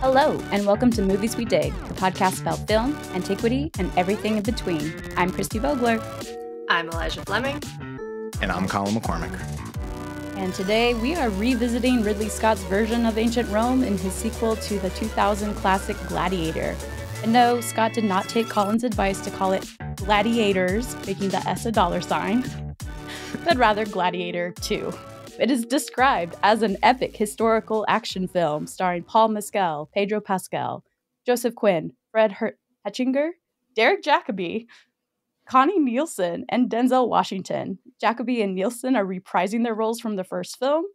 Hello, and welcome to Movies We Dig, the podcast about film, antiquity, and everything in between. I'm Christy Vogler. I'm Elijah Fleming. And I'm Colin McCormick. And today we are revisiting Ridley Scott's version of ancient Rome in his sequel to the 2000 classic Gladiator. And no, Scott did not take Colin's advice to call it Gladiators, making the S a dollar sign, but rather Gladiator II. It is described as an epic historical action film starring Paul Mescal, Pedro Pascal, Joseph Quinn, Fred Hetchinger, Derek Jacobi, Connie Nielsen, and Denzel Washington. Jacobi and Nielsen are reprising their roles from the first film,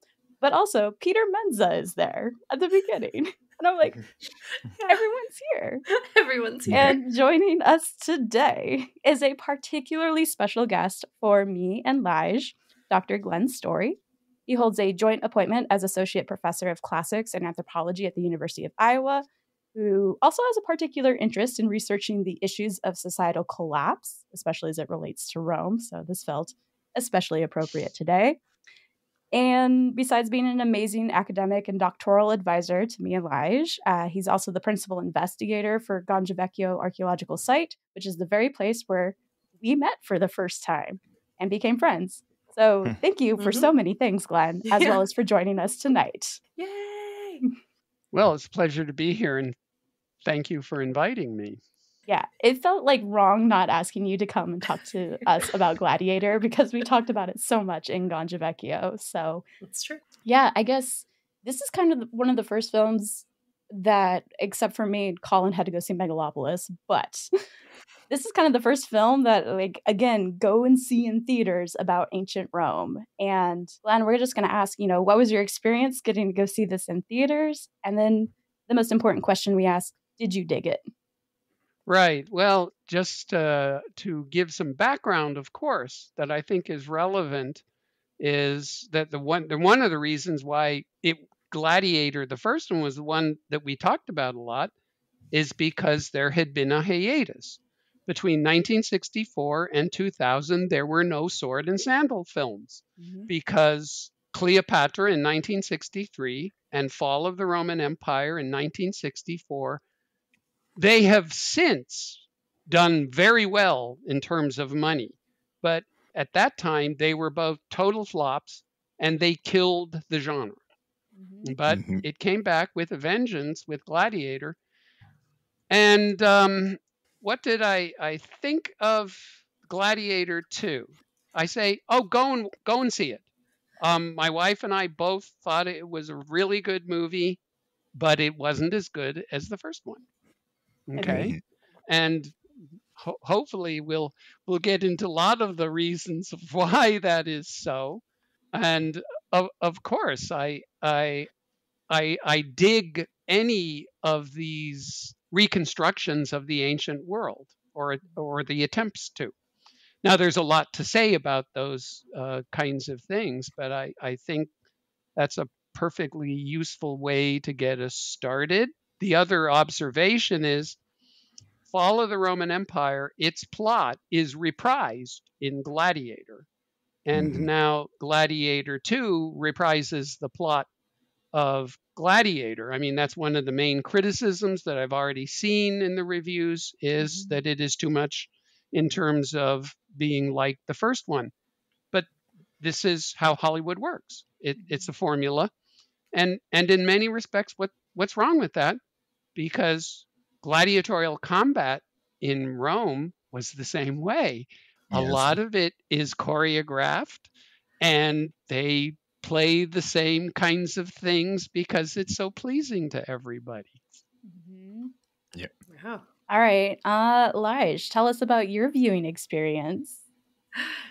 but also Peter Menza is there at the beginning. And I'm like, everyone's here. Everyone's here. And joining us today is a particularly special guest for me and Lige, Dr. Glenn Storey. He holds a joint appointment as Associate Professor of Classics and Anthropology at the University of Iowa, who also has a particular interest in researching the issues of societal collapse, especially as it relates to Rome. So this felt especially appropriate today. And besides being an amazing academic and doctoral advisor to me and Lige, he's also the principal investigator for Gange Vecchio Archaeological Site, which is the very place where we met for the first time and became friends. So thank you for so many things, Glenn, as well as for joining us tonight. Yay! Well, it's a pleasure to be here, and thank you for inviting me. Yeah, it felt like wrong not asking you to come and talk to us about Gladiator because we talked about it so much in Gange Vecchio. So That's true. Yeah, I guess this is kind of one of the first films that, except for me, Colin had to go see Megalopolis, but this is kind of the first film that, like, again, go and see in theaters about ancient Rome. And Glenn, we're just going to ask, what was your experience getting to go see this in theaters? And then the most important question we ask, did you dig it? Right. Well, just to give some background, of course, that I think is relevant is that one of the reasons why Gladiator, the first one, was the one that we talked about a lot, is because there had been a hiatus. Between 1964 and 2000, there were no sword and sandal films because Cleopatra in 1963 and Fall of the Roman Empire in 1964, they have since done very well in terms of money. But at that time, they were both total flops and they killed the genre. But it came back with a vengeance with Gladiator. And what did I think of Gladiator II? I say, go and see it. My wife and I both thought it was a really good movie, but it wasn't as good as the first one. Okay, and hopefully we'll get into a lot of the reasons of why that is so. And of course, I dig any of these reconstructions of the ancient world, or the attempts to. Now, there's a lot to say about those kinds of things, but I think that's a perfectly useful way to get us started. The other observation is Fall of the Roman Empire, its plot is reprised in Gladiator. And now Gladiator II reprises the plot of Gladiator. I mean, that's one of the main criticisms that I've already seen in the reviews is that it is too much in terms of being like the first one. But this is how Hollywood works. It's a formula. And in many respects, what's wrong with that? Because gladiatorial combat in Rome was the same way. Yes. A lot of it is choreographed, and they play the same kinds of things because it's so pleasing to everybody. Yeah. All right. Lige, tell us about your viewing experience.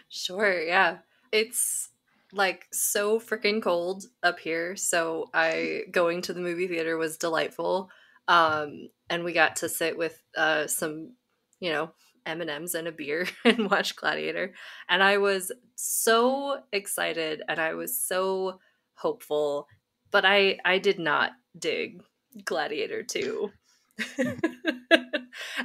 Sure, yeah. It's like so freaking cold up here, so going to the movie theater was delightful. And we got to sit with some, M&Ms and a beer and watch Gladiator. And I was so excited and I was so hopeful, but I did not dig Gladiator II.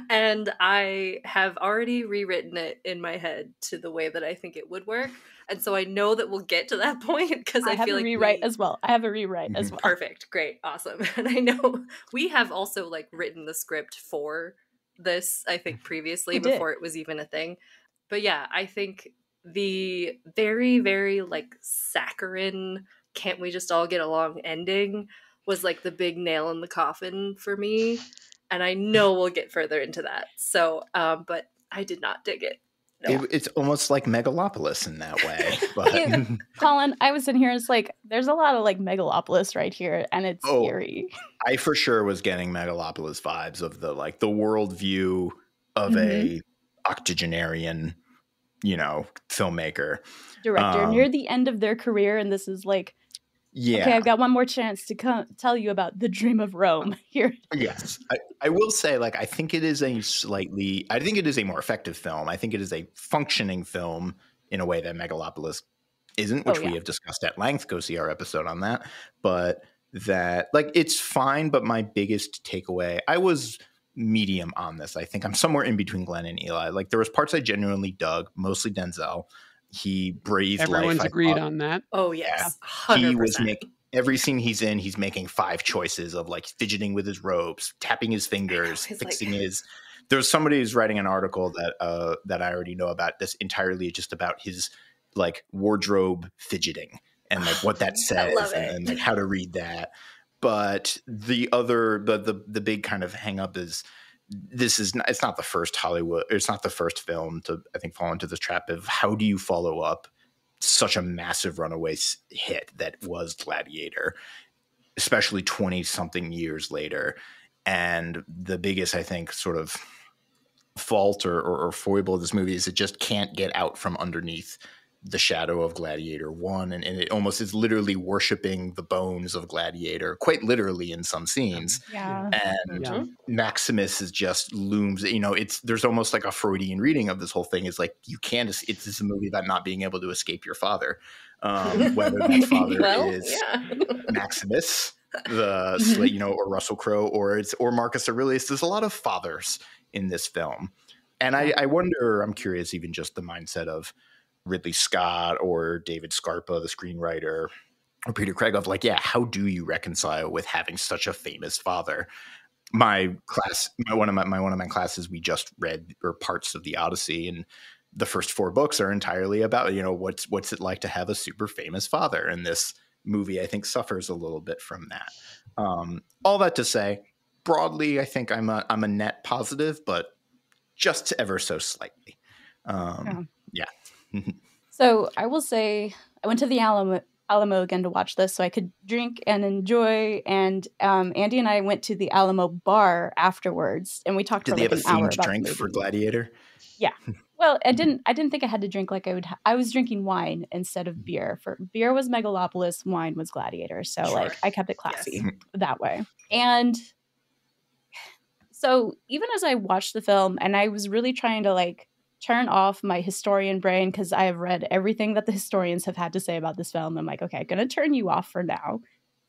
And I have already rewritten it in my head to the way that I think it would work. And so I know that we'll get to that point because I have feel a like rewrite as well. I have a rewrite as well. Perfect. Great. Awesome. And I know we have also like written the script for this, I think previously before it was even a thing. But yeah, I think the very, very like saccharine, can't we just all get along ending was like the big nail in the coffin for me. And I know we'll get further into that. So, but I did not dig it. No. It's almost like Megalopolis in that way. But Colin, I was in here, it's like, there's a lot of like Megalopolis right here, and it's scary. I for sure was getting Megalopolis vibes of the like the worldview of a octogenarian, filmmaker. Director near the end of their career, and this is like, okay, I've got one more chance to tell you about the dream of Rome here. Yes. I will say, like, I think it is a more effective film. I think it is a functioning film in a way that Megalopolis isn't, which we have discussed at length. Go see our episode on that. But that, like, it's fine. But my biggest takeaway, I was medium on this. I think I'm somewhere in between Glenn and Eli. Like, there was parts I genuinely dug, mostly Denzel. He breathed life. Everyone's agreed on that. Oh, yes. 100%. He was making every scene he's in, he's making 5 choices of like fidgeting with his robes, tapping his fingers, fixing his. There's somebody who's writing an article that I already know about that's entirely just about his like wardrobe fidgeting and like what that says and like how to read that. But the big kind of hang up is it's not the first film to, I think, fall into this trap of how do you follow up such a massive runaway hit that was Gladiator, especially 20 something years later. And the biggest, I think, sort of fault or foible of this movie is it just can't get out from underneath the shadow of Gladiator 1. And it almost is literally worshiping the bones of Gladiator, quite literally in some scenes. Yeah. And Maximus is just looms, there's almost like a Freudian reading of this whole thing is like, it's a movie about not being able to escape your father. Whether that father is Maximus, or Russell Crowe, or Marcus Aurelius. There's a lot of fathers in this film. And I wonder, I'm curious, even just the mindset of Ridley Scott or David Scarpa, the screenwriter, or Peter Craig of like, how do you reconcile with having such a famous father? One of my classes, we just read parts of the Odyssey, and the first 4 books are entirely about, what's it like to have a super famous father. And this movie, I think, suffers a little bit from that. All that to say, broadly, I think I'm a net positive, but just ever so slightly. So I will say I went to the Alamo again to watch this so I could drink and enjoy. And Andy and I went to the Alamo bar afterwards, and we talked for like an hour about the movie. Did they have a themed drink for Gladiator? Yeah. Well, I didn't think I had to drink like I would. I was drinking wine instead of beer. For beer was Megalopolis, wine was Gladiator. So like I kept it classy that way. And so even as I watched the film, and I was really trying to like turn off my historian brain because I have read everything that the historians have had to say about this film. I'm like, okay, I'm going to turn you off for now.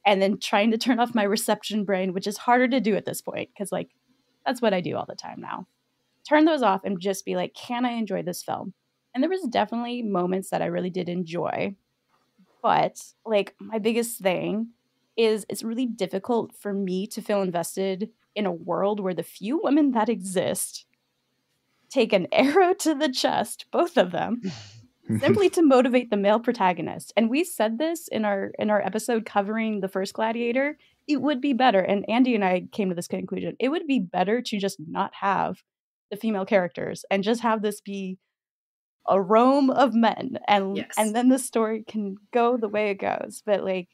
And then trying to turn off my reception brain, which is harder to do at this point because like that's what I do all the time now. Turn those off and just be like, can I enjoy this film? And there was definitely moments that I really did enjoy. But like my biggest thing is it's really difficult for me to feel invested in a world where the few women that exist take an arrow to the chest, both of them, simply to motivate the male protagonist. And we said this in our episode covering the first Gladiator. It would be better, and Andy and I came to this conclusion, it would be better to just not have the female characters and just have this be a Rome of men, and then the story can go the way it goes. But like,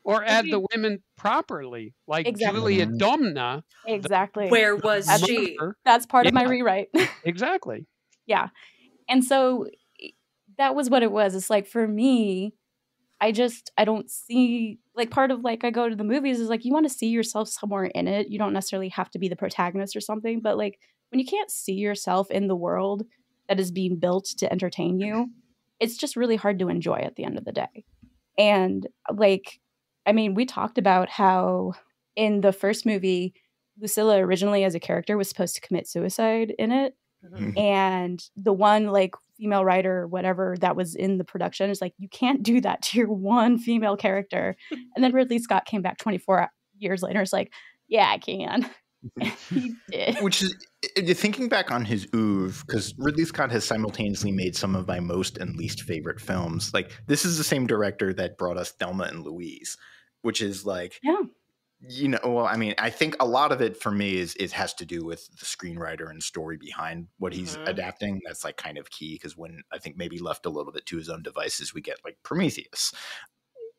or add the women properly, like Julia Domna. Exactly. Where was she? That's part of my rewrite. Exactly. Yeah. And so that was what it was. It's like, for me, I don't see, like, part of like I go to the movies is like you want to see yourself somewhere in it. You don't necessarily have to be the protagonist or something, but like when you can't see yourself in the world that is being built to entertain you, it's just really hard to enjoy at the end of the day. And like, I mean, we talked about how in the first movie, Lucilla originally as a character was supposed to commit suicide in it. And the one like female writer or whatever that was in the production is like, you can't do that to your one female character. And then Ridley Scott came back 24 years later. It's like, yeah, I can. And he did. Which is, thinking back on his oeuvre, because Ridley Scott has simultaneously made some of my most and least favorite films. Like, this is the same director that brought us Thelma and Louise, which is like, yeah. You know, well, I mean, I think a lot of it for me is has to do with the screenwriter and story behind what he's adapting. That's like kind of key, because when I think maybe left a little bit to his own devices, we get like Prometheus.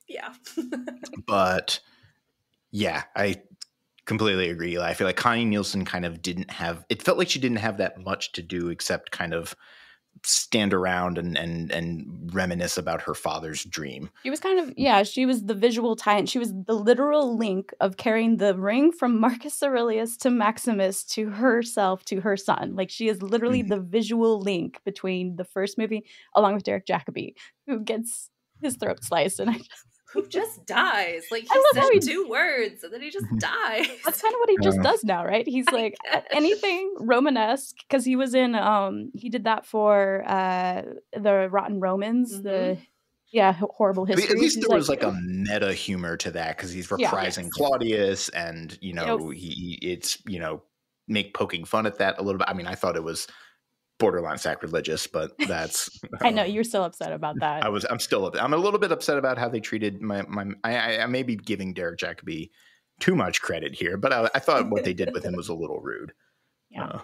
Yeah. But yeah, I completely agree. I feel like Connie Nielsen kind of didn't have, it felt like she didn't have that much to do except kind of stand around and reminisce about her father's dream. She was kind of, she was the visual tie-in. She was the literal link of carrying the ring from Marcus Aurelius to Maximus to herself to her son. Like, she is literally the visual link between the first movie, along with Derek Jacobi, who gets his throat sliced, and who just dies. Like, he said 2 words and then he just dies. That's kind of what he just does now, right? He's like anything Romanesque, because he was in he did that for the Rotten Romans, the horrible history. At least there was like a meta humor to that, because he's reprising Claudius, and it's make poking fun at that a little bit. I mean, I thought it was borderline sacrilegious, but that's I know you're still upset about that. I'm a little bit upset about how they treated I may be giving Derek Jacobi too much credit here, but I thought what they did with him was a little rude. Yeah.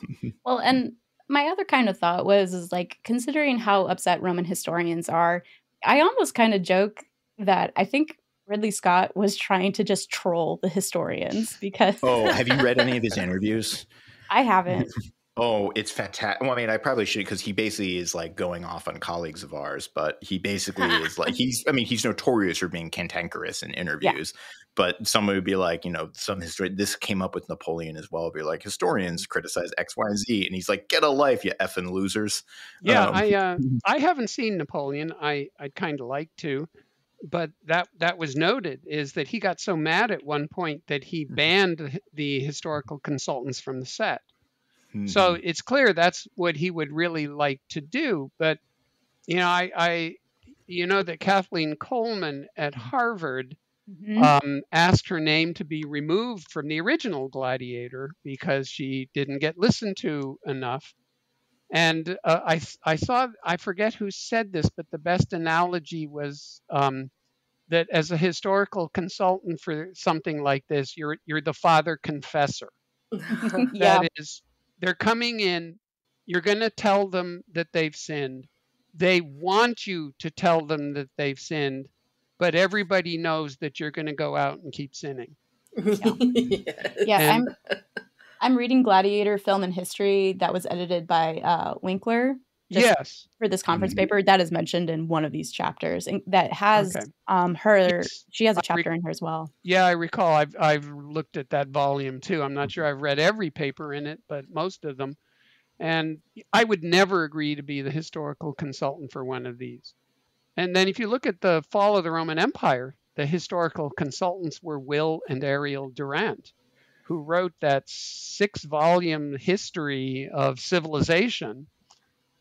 Well, and my other kind of thought is like, considering how upset Roman historians are, I almost kind of joke that I think Ridley Scott was trying to just troll the historians, because have you read any of his interviews? I haven't. Oh, it's fantastic. Well, I mean, I probably should, because he basically is like going off on colleagues of ours, but he basically is like, he's notorious for being cantankerous in interviews, but someone would be like, some history, this came up with Napoleon as well. Be like, historians criticize X, Y, and Z. And he's like, get a life, you effing losers. Yeah. I haven't seen Napoleon. I'd kind of like to, but that was noted, is that he got so mad at one point that he banned the historical consultants from the set. So it's clear that's what he would really like to do. But, that Kathleen Coleman at Harvard asked her name to be removed from the original Gladiator because she didn't get listened to enough. And I forget who said this, but the best analogy was that as a historical consultant for something like this, you're the father confessor. That is, they're coming in, you're going to tell them that they've sinned. They want you to tell them that they've sinned, but everybody knows that you're going to go out and keep sinning. I'm reading Gladiator Film and History that was edited by Winkler. For this conference paper that is mentioned in one of these chapters, and that has she has a chapter in here as well. Yeah, I recall. I've looked at that volume too. I'm not sure I've read every paper in it, but most of them. And I would never agree to be the historical consultant for one of these. And then if you look at the fall of the Roman Empire, the historical consultants were Will and Ariel Durant, who wrote that 6-volume history of civilization.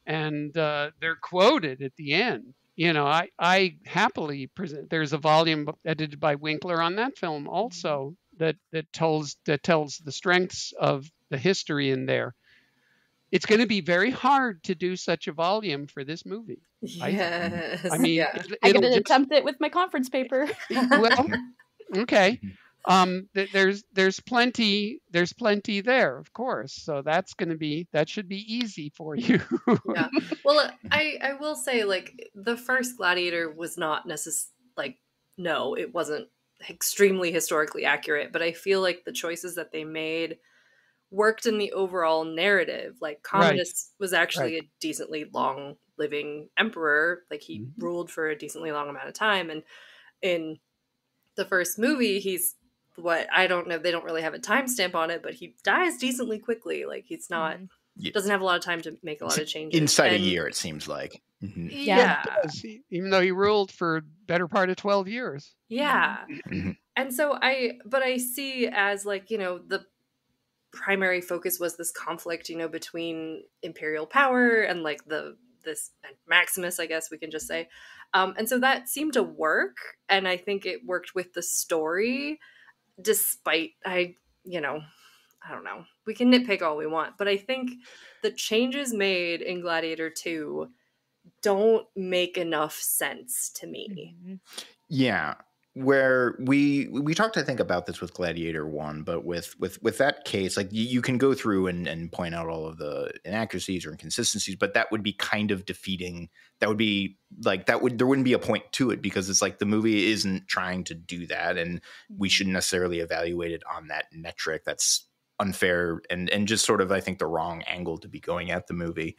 And they're quoted at the end. I happily present. There's a volume edited by Winkler on that film also that tells the strengths of the history in there. It's going to be very hard to do such a volume for this movie. Yes. I mean, I could attempt it with my conference paper. Well, okay. There's plenty there, of course. So that should be easy for you. Yeah. Well, I will say, like, the first Gladiator was not no, it wasn't extremely historically accurate, but I feel like the choices that they made worked in the overall narrative. Like, Commodus was actually a decently long living emperor. Like, he ruled for a decently long amount of time. And in the first movie, he's I don't know, they don't really have a timestamp on it, but he dies decently quickly. Like, he's not doesn't have a lot of time to make a lot of changes. Inside a year, it seems like. Yeah. Even though he ruled for better part of 12 years. Yeah. And so I see as, like, primary focus was this conflict, you know, between imperial power and like this Maximus, I guess we can just say. And so that seemed to work. And I think it worked with the story, despite you know, I don't know. We can nitpick all we want, but I think the changes made in Gladiator II don't make enough sense to me. Mm-hmm. Yeah. Where we talked, I think, about this with Gladiator 1, but with that case, like you can go through and point out all of the inaccuracies or inconsistencies, but that would be kind of defeating. That would be like there wouldn't be a point to it, because it's like the movie isn't trying to do that, and we shouldn't necessarily evaluate it on that metric. That's unfair and just sort of, I think, the wrong angle to be going at the movie.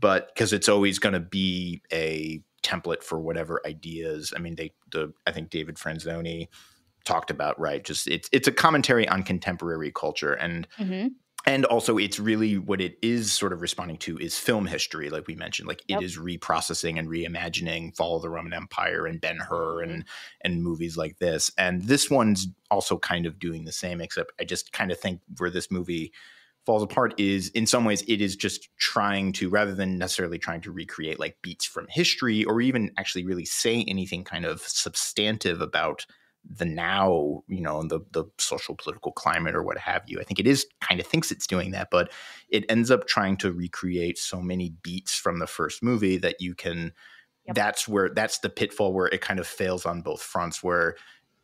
But because it's always going to be a template for whatever ideas. I mean, I think David Franzoni talked about, right? Just it's a commentary on contemporary culture, and also it's really what it is sort of responding to is film history, like we mentioned. Like it is reprocessing and reimagining Fall of the Roman Empire and Ben-Hur and movies like this. And this one's also kind of doing the same, except I just kind of think where this movie falls apart is in some ways it is just trying to, rather than necessarily trying to recreate like beats from history or even actually really say anything kind of substantive about the now, you know, and the social political climate or what have you. I think it is kind of thinks it's doing that, but it ends up trying to recreate so many beats from the first movie that you can, that's the pitfall where it kind of fails on both fronts, where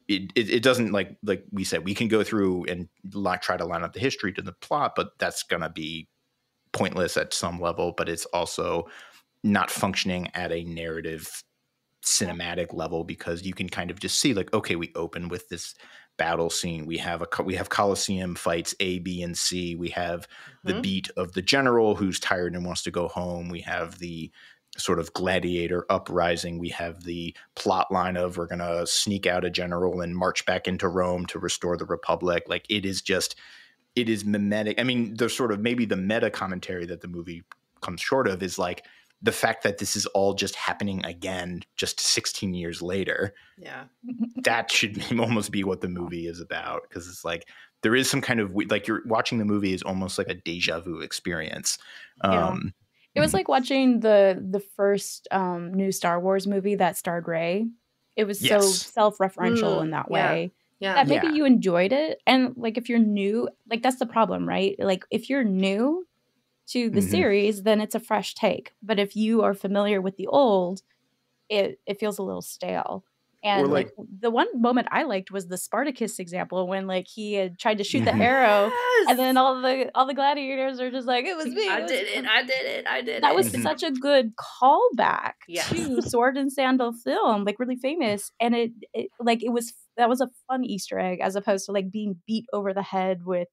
it doesn't, like we said, we can go through and try to line up the history to the plot, but that's going to be pointless at some level. But it's also not functioning at a narrative cinematic level, because you can kind of just see like, okay, we open with this battle scene. We have Colosseum fights A, B, and C. We have the beat of the general who's tired and wants to go home. We have the sort of gladiator uprising. We have the plot line of we're going to sneak out a general and march back into Rome to restore the Republic. Like it is mimetic. I mean, there's sort of maybe the meta commentary that the movie comes short of is like the fact that this is all just happening again, just 16 years later. Yeah. That should almost be what the movie is about. Cause it's like, there is some kind of, like you're watching the movie is almost like a deja vu experience. It was like watching the first new Star Wars movie that starred Rey. It was so self-referential in that way. Yeah. That maybe you enjoyed it. And like if you're new, like that's the problem, right? Like if you're new to the series, then it's a fresh take. But if you are familiar with the old, it feels a little stale. And like the one moment I liked was the Spartacus example when like he had tried to shoot the arrow, and then all the gladiators are just like, it was me. I did it. That was such a good callback to Sword and Sandal film, like really famous. And that was a fun Easter egg as opposed to like being beat over the head with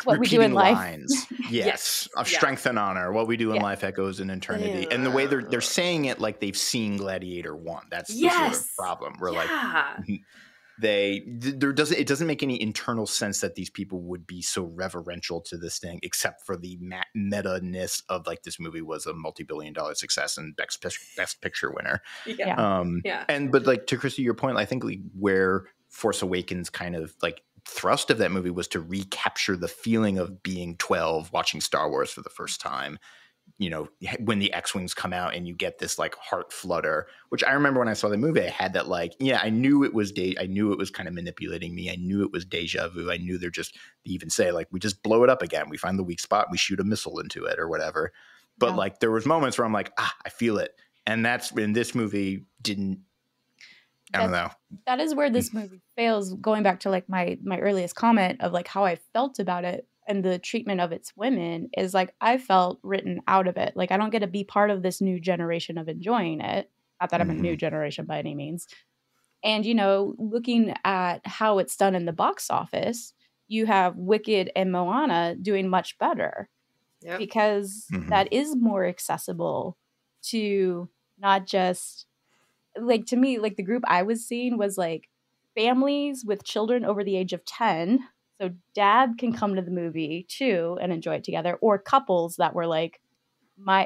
what we do in life. Lines. Yes. Of strength and honor. What we do in life echoes in eternity. And the way they're saying it like they've seen Gladiator 1. That's the sort of problem. We're like it doesn't make any internal sense that these people would be so reverential to this thing, except for the meta-ness of like this movie was a multi-billion-dollar success and best picture winner. But like to Christy, your point, I think like where Force Awakens kind of like thrust of that movie was to recapture the feeling of being 12 watching Star Wars for the first time. You know, when the X-Wings come out and you get this like heart flutter, which I remember when I saw the movie, I had that like, I knew it was kind of manipulating me. I knew it was deja vu. I knew they even say like, we just blow it up again. We find the weak spot. We shoot a missile into it or whatever. But like, there was moments where I'm like, I feel it. And that's in this movie I don't know. That is where this movie fails, going back to like my earliest comment of like how I felt about it and the treatment of its women is like I felt written out of it. Like I don't get to be part of this new generation of enjoying it. Not that I'm a new generation by any means. And, you know, looking at how it's done in the box office, you have Wicked and Moana doing much better because that is more accessible to not just like, to me, like the group I was seeing was like families with children over the age of 10. So dad can come to the movie too and enjoy it together, or couples that were like I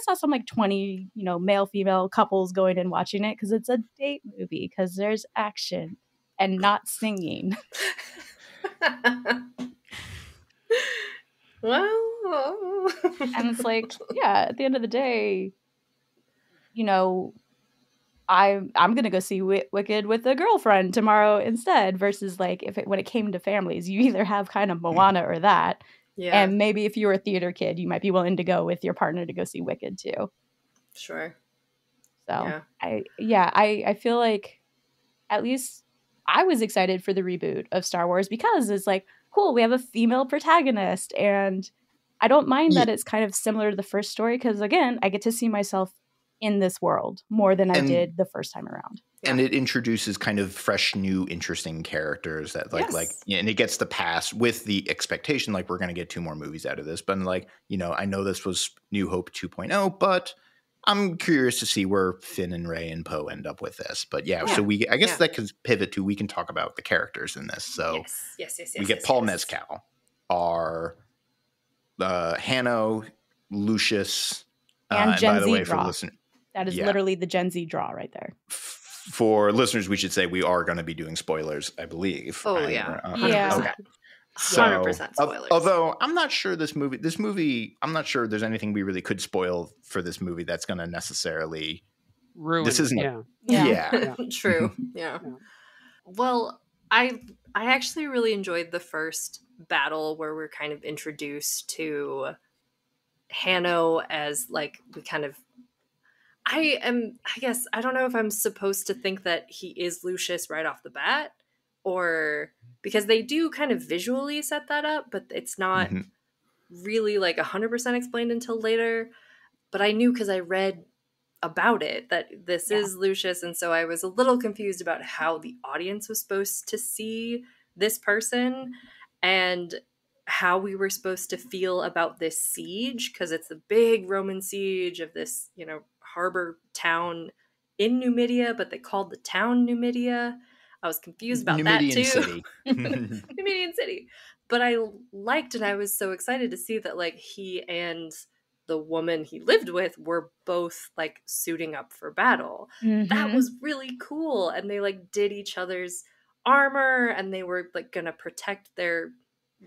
saw some like 20, you know, male, female couples going and watching it because it's a date movie because there's action and not singing. Well, And it's like, yeah, at the end of the day, you know, I'm gonna go see Wicked with a girlfriend tomorrow instead. Versus like when it came to families, you either have kind of Moana or that, yeah, and maybe if you were a theater kid, you might be willing to go with your partner to go see Wicked too. sure. So Yeah. I feel like at least I was excited for the reboot of Star Wars because it's like, cool, we have a female protagonist, and I don't mind that it's kind of similar to the first story because again, I get to see myself in this world more than I did the first time around. And it introduces kind of fresh, new, interesting characters that and it gets the past with the expectation, like, we're going to get 2 more movies out of this. But like, I know this was New Hope 2.0, but I'm curious to see where Finn and Rey and Poe end up with this. But so I guess that could pivot to, we can talk about the characters in this. So yes. We get Paul Mescal, our Hanno, Lucius, and Gen by the Z way, draw. for listeners, that is literally the Gen Z draw right there. For listeners, we should say we are going to be doing spoilers, I believe. Oh, right? yeah. 100%. Okay. 100% spoilers. Although I'm not sure this movie, I'm not sure there's anything we really could spoil for this movie that's going to necessarily ruin. This isn't. Yeah. True. Yeah. Well, I actually really enjoyed the first battle where we're kind of introduced to Hanno as like we kind of. I guess I don't know if I'm supposed to think that he is Lucius right off the bat, or because they do kind of visually set that up, but it's not really like 100% explained until later. But I knew because I read about it that this is Lucius, and so I was a little confused about how the audience was supposed to see this person and how we were supposed to feel about this siege, because it's a big Roman siege of this, harbor town in Numidia, but they called the town Numidia. I was confused about Numidian that too. City. Numidian City. But I liked, and I was so excited to see that like he and the woman he lived with were both like suiting up for battle. That was really cool. And they like did each other's armor, and they were like gonna protect their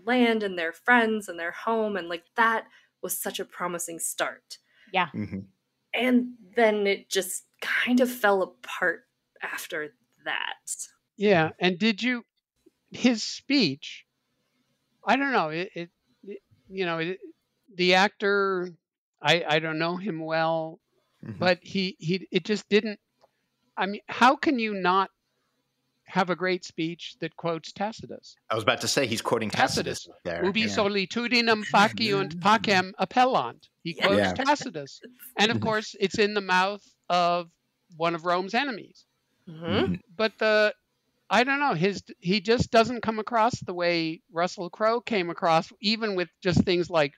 land and their friends and their home, and like that was such a promising start. Yeah. And then it just kind of fell apart after that. Yeah. And his speech, I don't know, the actor, I don't know him well, but it just didn't, I mean, how can you not have a great speech that quotes Tacitus? I was about to say he's quoting Tacitus there. Ubi solitudinem faciunt pacem appellant. He quotes Tacitus. And of course, it's in the mouth of one of Rome's enemies. But I don't know, he just doesn't come across the way Russell Crowe came across, even with just things like,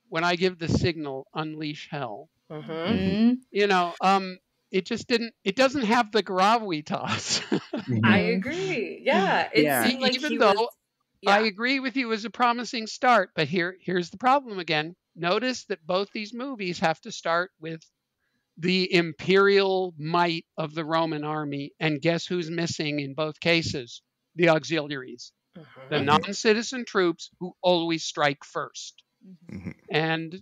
when I give the signal, unleash hell. It just didn't. It doesn't have the gravitas. I agree. Yeah, it seemed like even though I agree with you as a promising start, but here's the problem again. Notice that both these movies have to start with the imperial might of the Roman army, and guess who's missing in both cases? The auxiliaries, the non-citizen troops who always strike first, and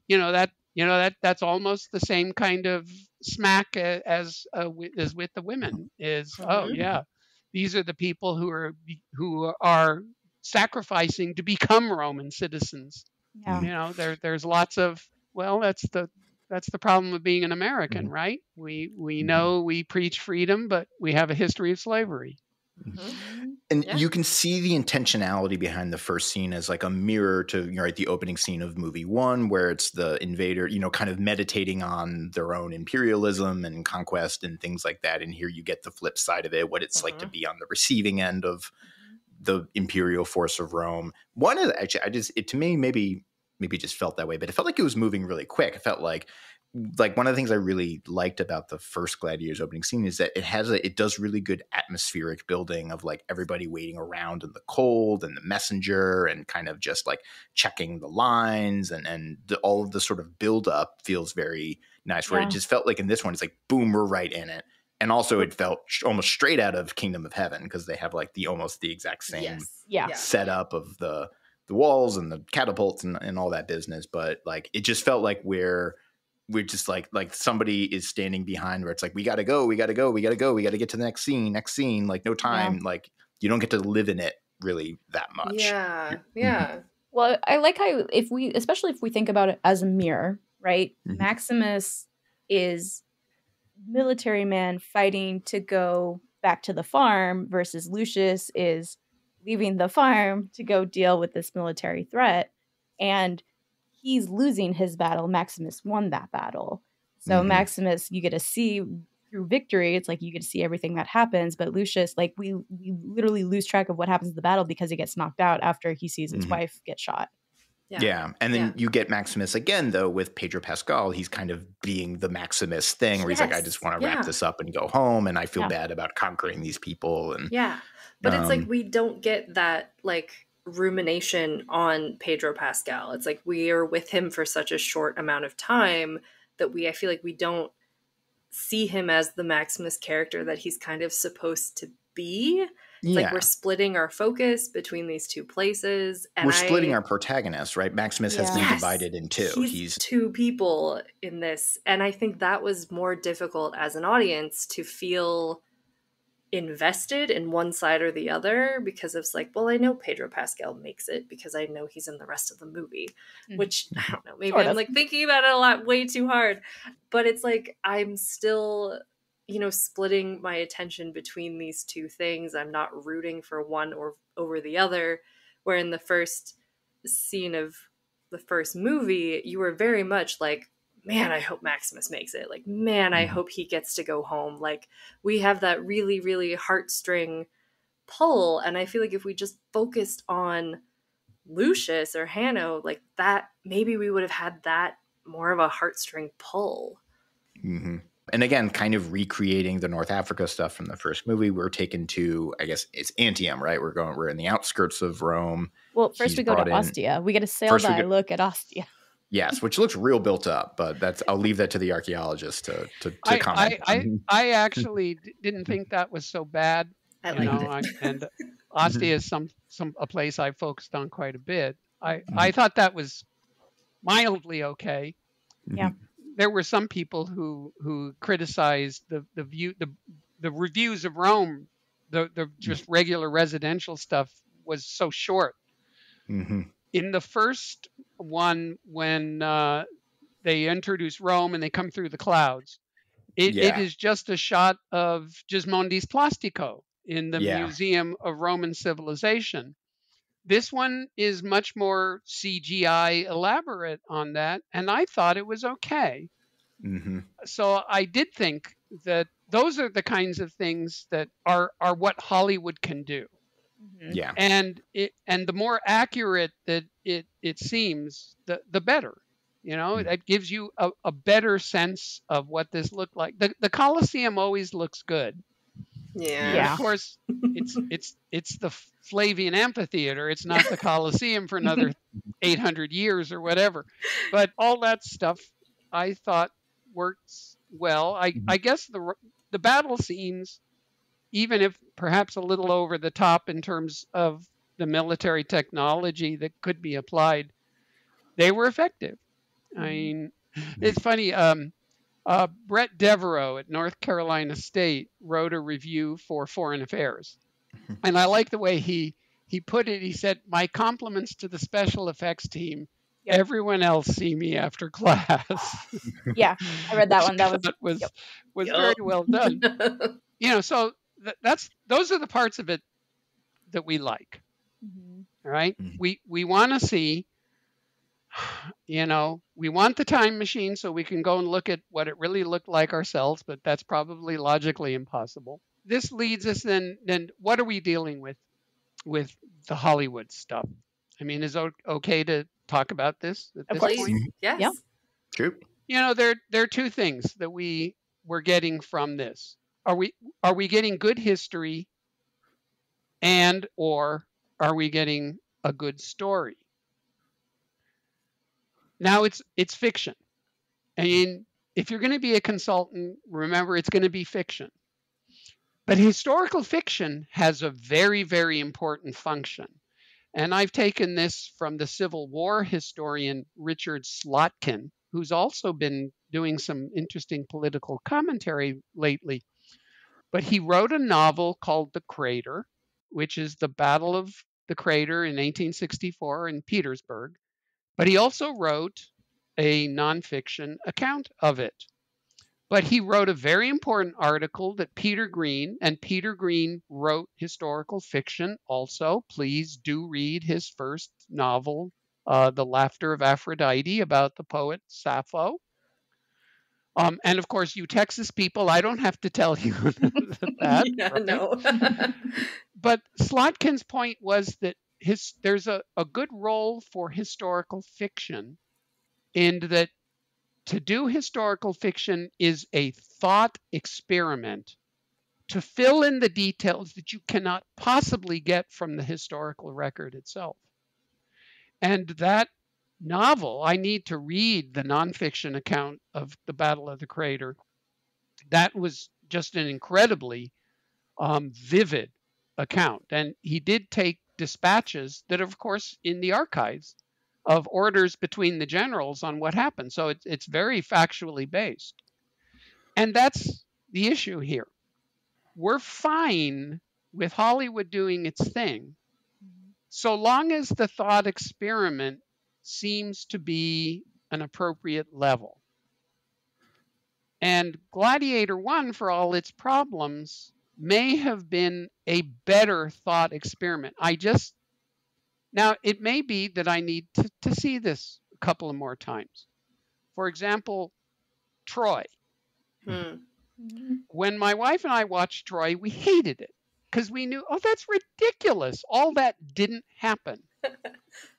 that's almost the same kind of smack as with the women. These are the people who are sacrificing to become Roman citizens. There's lots of, that's the problem of being an American, right? We know we preach freedom, but we have a history of slavery. And you can see the intentionality behind the first scene as like a mirror to the opening scene of movie 1, where it's the invader, kind of meditating on their own imperialism and conquest and things like that. And here you get the flip side of it, what it's like to be on the receiving end of the imperial force of Rome. One is actually, to me, maybe just felt that way, but it felt like it was moving really quick. It felt like one of the things I really liked about the first Gladiator's opening scene is that it does really good atmospheric building of like everybody waiting around in the cold and the messenger and kind of just like checking the lines and all of the sort of build up feels very nice, where it just felt like in this one, it's like, boom, we're right in it. And also it felt almost straight out of Kingdom of Heaven, because they have like almost the exact same setup of the walls and the catapults and all that business. But like, it just felt like we're just like somebody is standing behind where it's like, we got to go. We got to get to the next scene, like no time. Like you don't get to live in it really that much. Yeah. Well, I like how especially if we think about it as a mirror, right? Mhm. Maximus is military man fighting to go back to the farm versus Lucius is leaving the farm to go deal with this military threat. And he's losing his battle. Maximus won that battle. So Maximus, you get to see through victory. It's like you get to see everything that happens. But Lucius, like we literally lose track of what happens in the battle because he gets knocked out after he sees his wife get shot. Yeah. And then you get Maximus again, though, with Pedro Pascal. He's kind of being the Maximus thing where he's like, I just want to wrap this up and go home. And I feel bad about conquering these people. And but it's like we don't get that like rumination on Pedro Pascal. It's like we are with him for such a short amount of time that I feel like we don't see him as the Maximus character that he's kind of supposed to be. It's like we're splitting our focus between these two places. And we're splitting our protagonists, right? Maximus has been divided in two. He's two people in this. And I think that was more difficult as an audience to feel invested in one side or the other, because it's like, well, I know Pedro Pascal makes it because I know he's in the rest of the movie, which I don't know, maybe I'm like thinking about it a lot way too hard, but it's like I'm still, you know, splitting my attention between these two things. I'm not rooting for one or over the other, where in the first scene of the first movie you were very much like, man, I hope Maximus makes it. Like, man, I hope he gets to go home. Like, we have that really, really heartstring pull. And I feel like if we just focused on Lucius or Hanno, like that, maybe we would have had that more of a heartstring pull. Mm-hmm. And again, kind of recreating the North Africa stuff from the first movie. We're taken to, I guess it's Antium, right? We're in the outskirts of Rome. Well, first we go to Ostia. We get a sail by look at Ostia. Yes, which looks real built up, but I'll leave that to the archaeologists to comment. I actually didn't think that was so bad. I liked it. And Ostia is a place I focused on quite a bit. I thought that was mildly okay. Yeah. There were some people who criticized the reviews of Rome, the just regular residential stuff was so short. Mm-hmm. In the first one, when they introduce Rome and they come through the clouds, it is just a shot of Gismondi's Plastico in the Museum of Roman Civilization. This one is much more CGI elaborate on that, and I thought it was okay. Mm-hmm. So I did think that those are the kinds of things that are what Hollywood can do. Yeah. And the more accurate that it seems, the better. You know, it gives you a better sense of what this looked like. The Colosseum always looks good. Yeah. And of course, it's the Flavian Amphitheater. It's not the Colosseum for another 800 years or whatever. But all that stuff I thought works well. I guess the battle scenes, even if perhaps a little over the top in terms of the military technology that could be applied, they were effective. I mean, it's funny. Brett Devereaux at North Carolina State wrote a review for Foreign Affairs. And I like the way he put it. He said, "My compliments to the special effects team. Everyone else see me after class." Yeah, I read that one. That was very well done. You know, so those are the parts of it that we like. All right. We want to see, you know, we want the time machine so we can go and look at what it really looked like ourselves, but that's probably logically impossible. This leads us then what are we dealing with the Hollywood stuff? I mean, is it okay to talk about this at this point? Yes. Yeah. True. You know, there are two things that we're getting from this. Are we getting good history, or are we getting a good story? Now it's fiction. I mean, if you're going to be a consultant, remember it's going to be fiction. But historical fiction has a very, very important function. And I've taken this from the Civil War historian Richard Slotkin, who's also been doing some interesting political commentary lately. But he wrote a novel called The Crater, which is the Battle of the Crater in 1864 in Petersburg. But he also wrote a nonfiction account of it. But he wrote a very important article that Peter Green wrote historical fiction also. Please do read his first novel, The Laughter of Aphrodite, about the poet Sappho. And of course, you Texas people, I don't have to tell you that. Yeah, right? no. But Slotkin's point was that there's a good role for historical fiction in that to do historical fiction is a thought experiment to fill in the details that you cannot possibly get from the historical record itself. And that novel, I need to read the nonfiction account of the Battle of the Crater. That was just an incredibly vivid account. And he did take dispatches that are, of course, in the archives of orders between the generals on what happened. So it's very factually based. And that's the issue here. We're fine with Hollywood doing its thing, so long as the thought experiment seems to be an appropriate level. And Gladiator I, for all its problems, may have been a better thought experiment. Now, it may be that I need to see this a couple of more times. For example, Troy. When my wife and I watched Troy, we hated it because we knew, oh, that's ridiculous. All that didn't happen.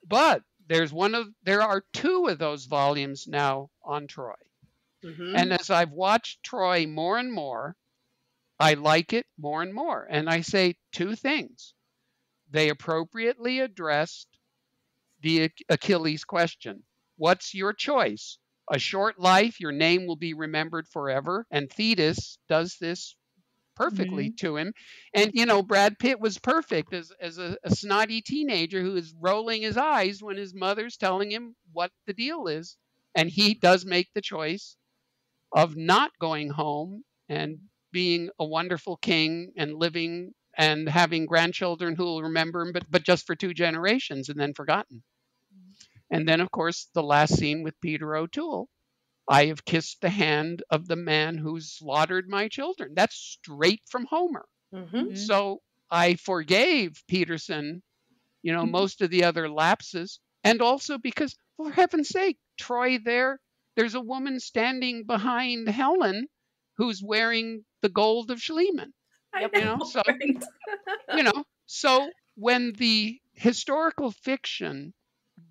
But there are 2 of those volumes now on Troy. And as I've watched Troy more and more, I like it more and more. And I say 2 things. They appropriately addressed the Achilles question. What's your choice? A short life, your name will be remembered forever. And Thetis does this perfectly to him. And, Brad Pitt was perfect as a snotty teenager who is rolling his eyes when his mother's telling him what the deal is. And he does make the choice of not going home and being a wonderful king and living and having grandchildren who will remember him, but just for 2 generations and then forgotten. And then, of course, the last scene with Peter O'Toole. I have kissed the hand of the man who slaughtered my children. That's straight from Homer. So I forgave Peterson, most of the other lapses. And also because, for heaven's sake, Troy there's a woman standing behind Helen who's wearing the gold of Schliemann. So, right? So when the historical fiction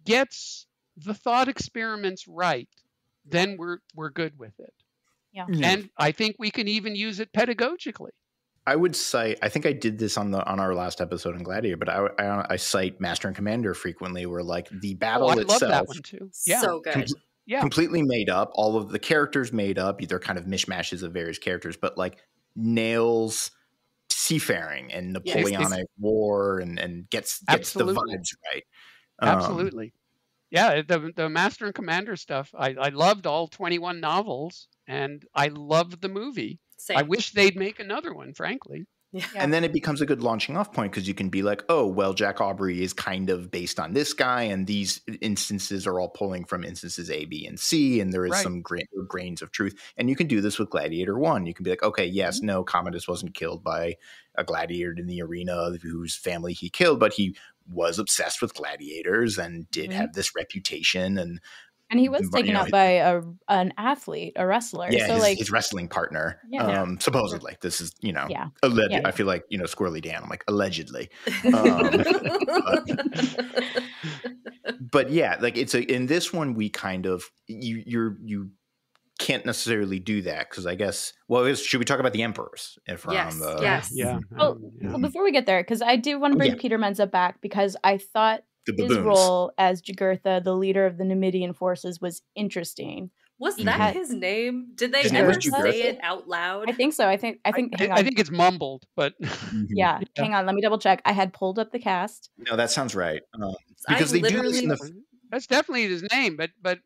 gets the thought experiments right, then we're good with it. Yeah. And I think we can even use it pedagogically. I would cite, I think I did this on our last episode in Gladiator, but I cite Master and Commander frequently, where like the battle itself, love that one too. Yeah. So good. Completely made up, all of the characters made up, either kind of mishmashes of various characters, but like nails seafaring and Napoleonic War and gets the vibes right. Absolutely. Yeah, the Master and Commander stuff, I loved all 21 novels, and I loved the movie. Same. I wish they'd make another one, frankly. Yeah. And then it becomes a good launching off point because you can be like, oh, well, Jack Aubrey is kind of based on this guy, and these instances are all pulling from instances A, B, and C, and there is some grains of truth. And you can do this with Gladiator I. You can be like, okay, yes, no, Commodus wasn't killed by a gladiator in the arena whose family he killed, but he was obsessed with gladiators and did have this reputation. And he was taken out by an athlete, a wrestler. Yeah, so his wrestling partner, supposedly. This is, alleged. I feel like, Squirrely Dan. I'm like, allegedly. But yeah, like in this one, we kind of, you can't necessarily do that because I guess, should we talk about the emperors? Yes. Yeah. Well, before we get there, because I do want to bring Peter Menza back because I thought his role as Jugurtha, the leader of the Numidian forces, was interesting. Was that his name? Did they His name ever was say Jugurtha? it out loud? I think so. I think. Hang on. I think it's mumbled, but Yeah, hang on. Let me double check. I had pulled up the cast. No, that sounds right. I Because they do this in literally the that's definitely his name. But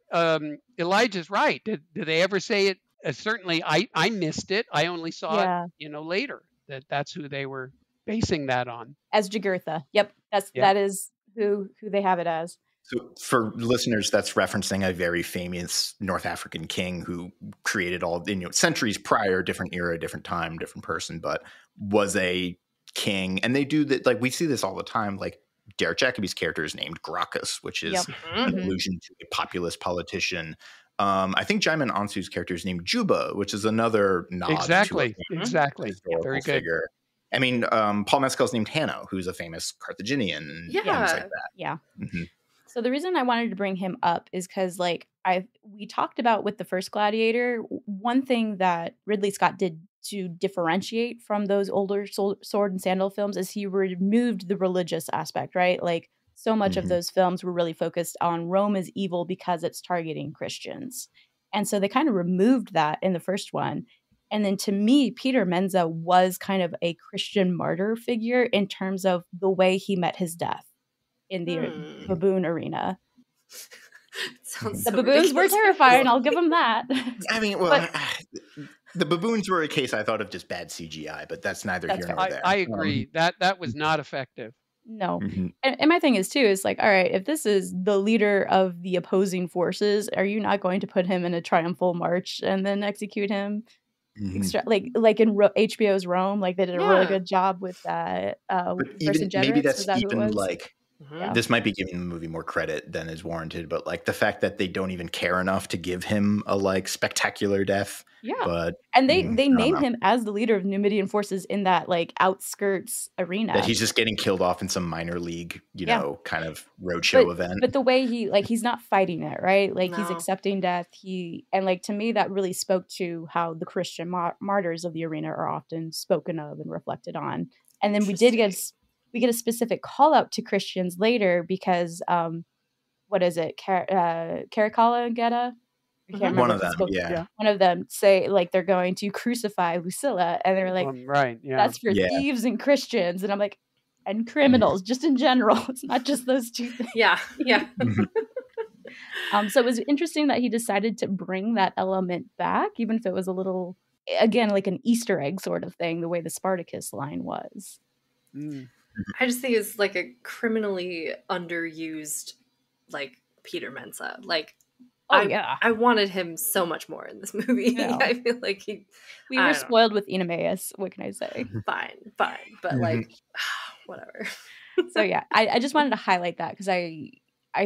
Elijah's right. Did they ever say it? Certainly, I missed it. I only saw Yeah, it, later. That's who they were basing that on. as Jugurtha. Yep, Yeah. that is who they have it as. So for listeners, that's referencing a very famous North African king who created all, centuries prior, different era, different time, different person, but was a king. And they do that, like we see this all the time. Like Derek Jacobi's character is named Gracchus, which is an allusion to a populist politician. I think Jaimin Ansu's character is named Juba, which is another nod Exactly. to a Exactly. Very good. figure. I mean, Paul Mescal's named Hanno, who's a famous Carthaginian, and things like that. Yeah. Mm-hmm. So the reason I wanted to bring him up is because, like, we talked about with the first Gladiator, one thing that Ridley Scott did to differentiate from those older sword and sandal films is he removed the religious aspect, right? Like, so much of those films were really focused on Rome is evil because it's targeting Christians. And so they kind of removed that in the first one. And then to me, Peter Menza was kind of a Christian martyr figure in terms of the way he met his death in the baboon arena. Sounds the so baboons were ridiculous. terrifying, I'll give them that. I mean, well, the baboons were a case I thought of just bad CGI, but that's neither here nor there. I agree. That was not effective. No. And my thing is, too, is like, all right, if this is the leader of the opposing forces, are you not going to put him in a triumphal march and then execute him? Like in HBO's Rome, like they did a really good job with that. Maybe that's even like, Yeah. this might be giving the movie more credit than is warranted, but like the fact that they don't even care enough to give him a like spectacular death. Yeah. But and they name him as the leader of Numidian forces in that like outskirts arena. That he's just getting killed off in some minor league, kind of roadshow event. But the way he's not fighting it, right? Like he's accepting death. And like to me that really spoke to how the Christian martyrs of the arena are often spoken of and reflected on. And then we get a specific call out to Christians later because what is it? Caracalla and Geta? I can't remember. One of them, yeah. One of them say like they're going to crucify Lucilla, and they're like, right, yeah, that's for thieves and Christians, and I'm like, and criminals, just in general. It's not just those two things. Yeah. So it was interesting that he decided to bring that element back, even if it was a little, again, like an Easter egg sort of thing, the way the Spartacus line was. I just think it's like a criminally underused, like Peter Mensa. Like, I wanted him so much more in this movie. Yeah. I feel like we were spoiled with Enemeus. What can I say? Fine, but like, whatever. So yeah, I just wanted to highlight that because I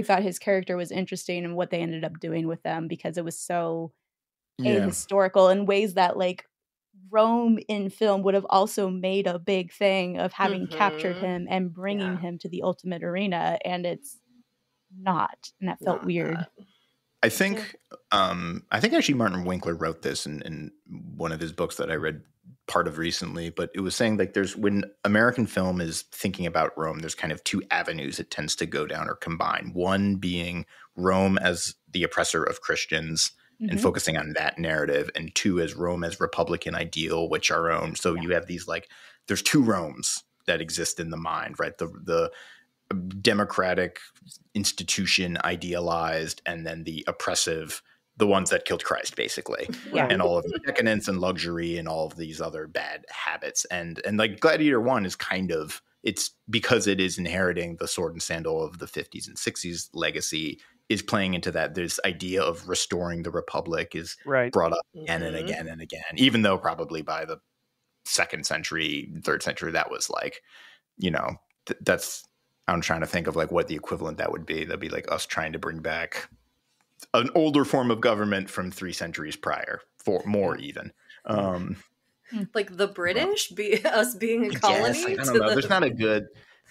thought his character was interesting and what they ended up doing with them because it was so ahistorical in ways that like Rome in film would have also made a big thing of having captured him and bringing him to the ultimate arena, and it's not, and that felt weird. I think actually Martin Winkler wrote this in one of his books that I read part of recently, but it was saying like when American film is thinking about Rome, there's kind of two avenues it tends to go down or combine. One being Rome as the oppressor of Christians and focusing on that narrative, and two as Rome as Republican ideal, which our own. So you have these like, there's two Romes that exist in the mind, right? The democratic institution idealized, and then the oppressive, the ones that killed Christ, basically, and all of the decadence and luxury and all of these other bad habits. And like Gladiator I is kind of, it's because it is inheriting the sword and sandal of the 50s and 60s legacy, is playing into that. This idea of restoring the Republic is brought up again and again and again, even though probably by the 2nd century, 3rd century, that was like, that's, I'm trying to think of like what the equivalent that would be. That'd be like us trying to bring back an older form of government from 3 centuries prior, for more even. Like the British, us being a colony. I don't know. There's not a good.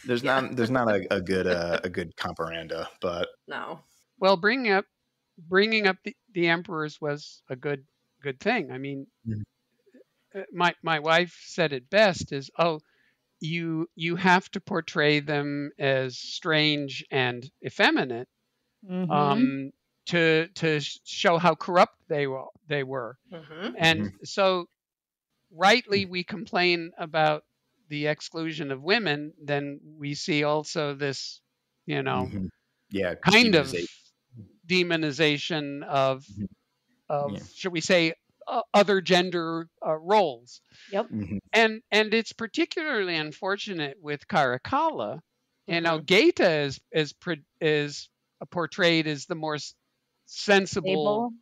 There's not a good comparanda, but no. Well, bringing up the emperors was a good thing. I mean, my wife said it best: is you have to portray them as strange and effeminate, to show how corrupt they were. And so rightly we complain about the exclusion of women, then we see also this, kind of demonization of should we say other gender roles. Yep. And it's particularly unfortunate with Caracalla. Gaeta is portrayed as the more sensible,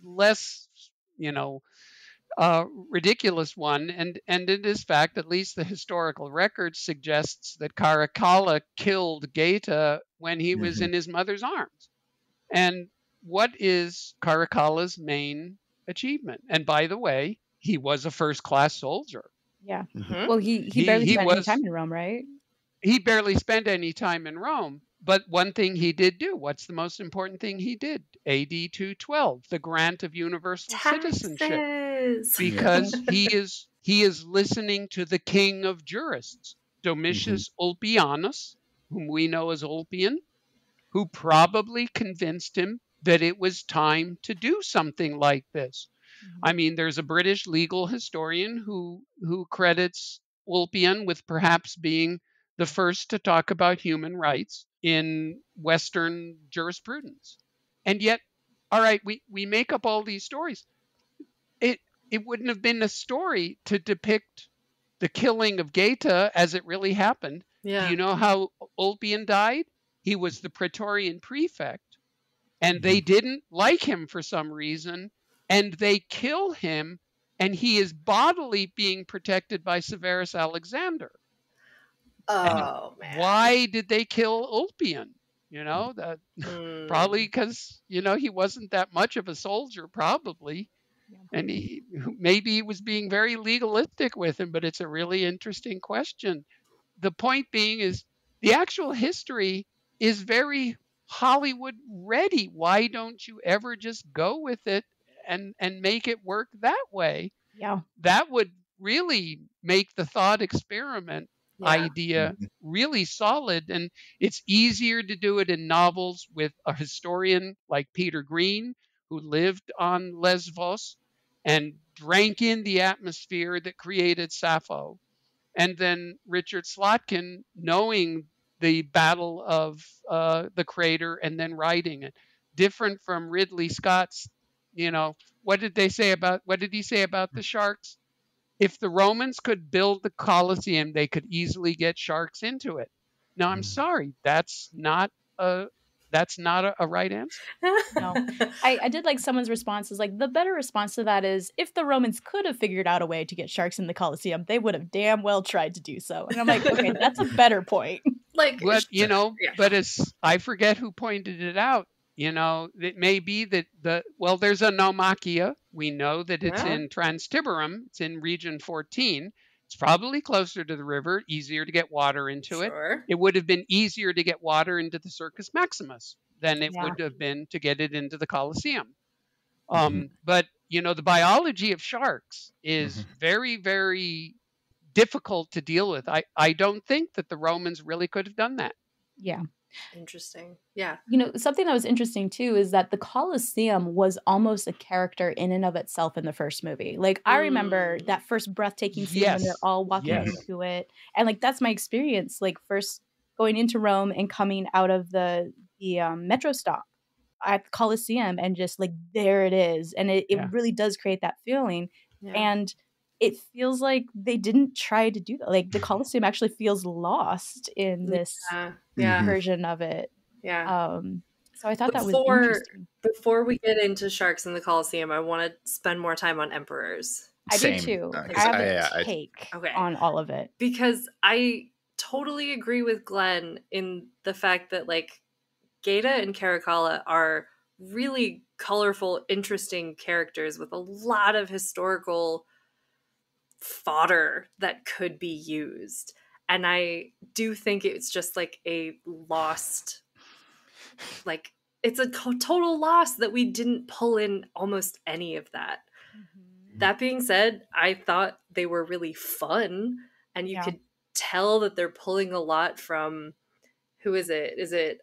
less ridiculous one, and it is fact, at least the historical record suggests that Caracalla killed Gaeta when he was in his mother's arms. And what is Caracalla's main achievement? And by the way, he was a first-class soldier. Yeah. Well, he barely spent any time in Rome, right? He barely spent any time in Rome. But one thing he did do, what's the most important thing he did? AD 212, the grant of universal citizenship. Because he is listening to the king of jurists, Domitius Ulpianus, whom we know as Ulpian, who probably convinced him that it was time to do something like this. I mean, there's a British legal historian who credits Ulpian with perhaps being the first to talk about human rights in Western jurisprudence. And yet, all right, we make up all these stories. It wouldn't have been a story to depict the killing of Gaeta as it really happened. Do you know how Ulpian died? He was the Praetorian prefect, and they didn't like him for some reason, and they kill him, and he is bodily being protected by Severus Alexander. Oh, man. Why did they kill Ulpian? Probably because, he wasn't that much of a soldier, probably. And maybe he was being very legalistic with him, but it's a really interesting question. The point being is the actual history is very Hollywood ready. Why don't you ever just go with it and make it work that way? Yeah. That would really make the thought experiment idea really solid. And it's easier to do it in novels with a historian like Peter Green, who lived on Lesbos and drank in the atmosphere that created Sappho. And then Richard Slotkin, knowing the battle of the crater and then writing it. Different from Ridley Scott's, what did he say about the sharks? If the Romans could build the Colosseum, they could easily get sharks into it. Now, I'm sorry, that's not a right answer. No. I did like someone's response is like, the better response to that is, if the Romans could have figured out a way to get sharks in the Colosseum, they would have damn well tried to do so. And I'm like, okay, that's a better point. But I forget who pointed it out. It may be that there's a Naumachia. We know that it's in Transtiberum. It's in region 14. It's probably closer to the river, easier to get water into it. It would have been easier to get water into the Circus Maximus than it would have been to get it into the Colosseum. But, the biology of sharks is very, very difficult to deal with. I don't think that the Romans really could have done that. Yeah. Interesting. Yeah. Something that was interesting too is that the Colosseum was almost a character in and of itself in the first movie. Like I remember that first breathtaking scene when they're all walking into it. And like that's my experience, like first going into Rome and coming out of the metro stop at the Colosseum and just like there it is. And it really does create that feeling. Yeah. And it feels like they didn't try to do that. Like the Colosseum actually feels lost in this version of it. Yeah. So I thought that was interesting. Before we get into sharks in the Colosseum, I want to spend more time on emperors. I do too. I have a take on all of it. Because I totally agree with Glenn in the fact that like Gaeta and Caracalla are really colorful, interesting characters with a lot of historical fodder that could be used. And I do think it's just like a lost, like it's a total loss that we didn't pull in almost any of that. That being said, I thought they were really fun, and you could tell that they're pulling a lot from, who is it? Is it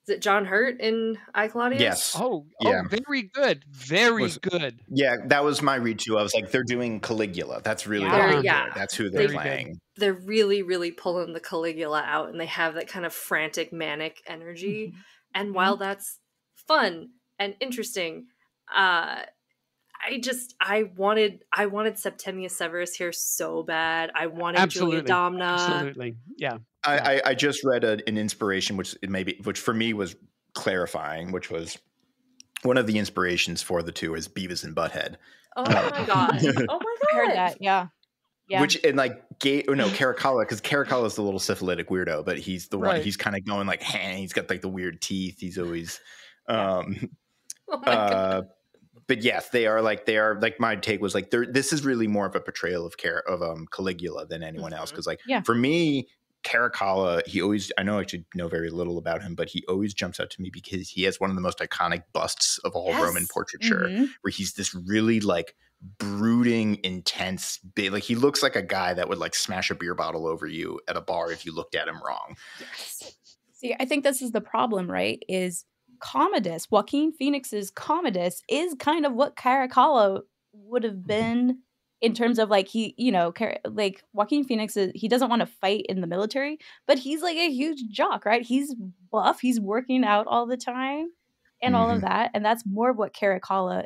Is it John Hurt in I, Claudius? Yes. Oh, Yeah. very good. Very good. Yeah, that was my read too. I was like, they're doing Caligula. That's really Yeah. what they're Yeah. doing. That's who they're Very playing. good. They're really, really pulling the Caligula out, and they have that kind of frantic, manic energy. Mhm. And while that's fun and interesting, I wanted Septimius Severus here so bad. I wanted Julia Absolutely. Domna. Absolutely. Yeah. I just read an inspiration, which for me was clarifying, which was one of the inspirations for the two is Beavis and Butthead. Oh my god! Oh my god! I heard that. Yeah. Yeah. Which and like Caracalla, because Caracalla is the little syphilitic weirdo, but he's the one. Right. He's kind of going like, hey, he's got like the weird teeth. He's always, Oh my god! But yes, they are like my take was like this is really more of a portrayal of Caligula than anyone else, because like for me, Caracalla, I know I actually know very little about him, but he always jumps out to me because he has one of the most iconic busts of all Roman portraiture, where he's this really like brooding, intense, big, like he looks like a guy that would like smash a beer bottle over you at a bar if you looked at him wrong. Yes. See, I think this is the problem, right? Is Commodus, Joaquin Phoenix's Commodus, is kind of what Caracalla would have been in terms of like like Joaquin Phoenix he doesn't want to fight in the military, but he's like a huge jock, right? He's buff, he's working out all the time and all of that, and that's more of what Caracalla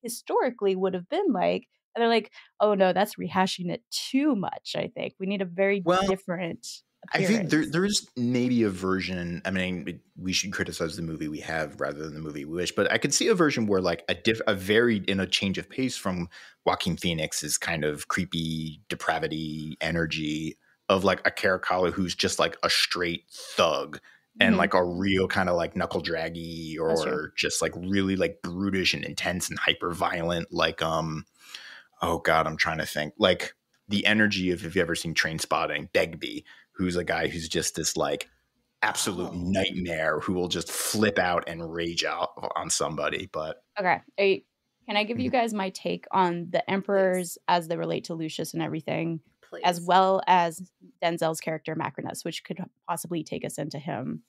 historically would have been like. And they're like, oh no, that's rehashing it too much. I think we need a very different appearance. I think there is maybe a version. I mean, we should criticize the movie we have rather than the movie we wish, but I could see a version where like in a change of pace from Joaquin Phoenix's kind of creepy depravity energy of like a Caracalla who's just like a straight thug and like a real kind of like knuckle draggy or just like really like brutish and intense and hyper violent. Like, oh God, I'm trying to think like the energy of, if you've ever seen Trainspotting, Begbie, who's a guy who's just this like absolute nightmare who will just flip out and rage out on somebody. But okay. Can I give you guys my take on the emperors as they relate to Lucius and everything, as well as Denzel's character Macrinus, which could possibly take us into him.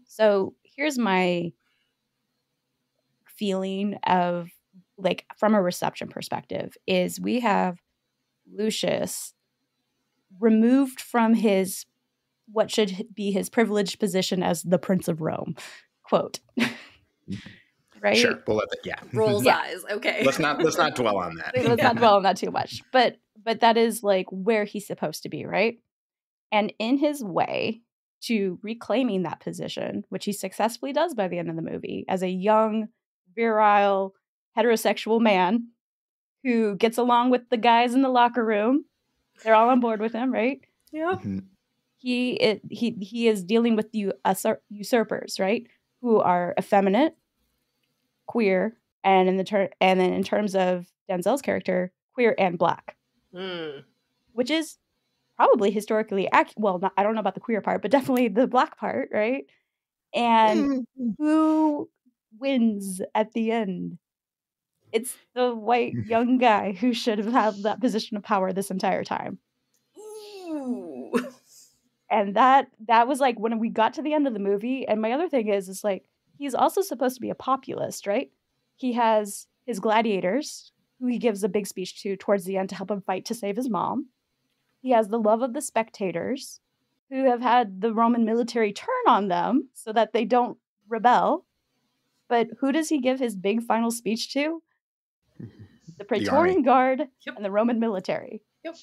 So here's my feeling of like from a reception perspective is we have Lucius removed from his what should be his privileged position as the Prince of Rome, quote. Right? Sure, we'll let that. Rolls eyes. Okay. Let's not dwell on that. Let's not dwell on that too much. But that is like where he's supposed to be, right? And in his way to reclaiming that position, which he successfully does by the end of the movie, as a young, virile, heterosexual man who gets along with the guys in the locker room, they're all on board with him, right? Yeah. He is dealing with usurpers, right? Who are effeminate, queer, and then in terms of Denzel's character, queer and black, which is probably historically accurate. Well, I don't know about the queer part, but definitely the black part, right? And who wins at the end? It's the white young guy who should have had that position of power this entire time. Ooh. And that was like when we got to the end of the movie. And my other thing is like he's also supposed to be a populist, right? He has his gladiators, who he gives a big speech to towards the end to help him fight to save his mom. He has the love of the spectators, who have had the Roman military turn on them so that they don't rebel. But who does he give his big final speech to? The Praetorian Guard and the Roman military. Yep.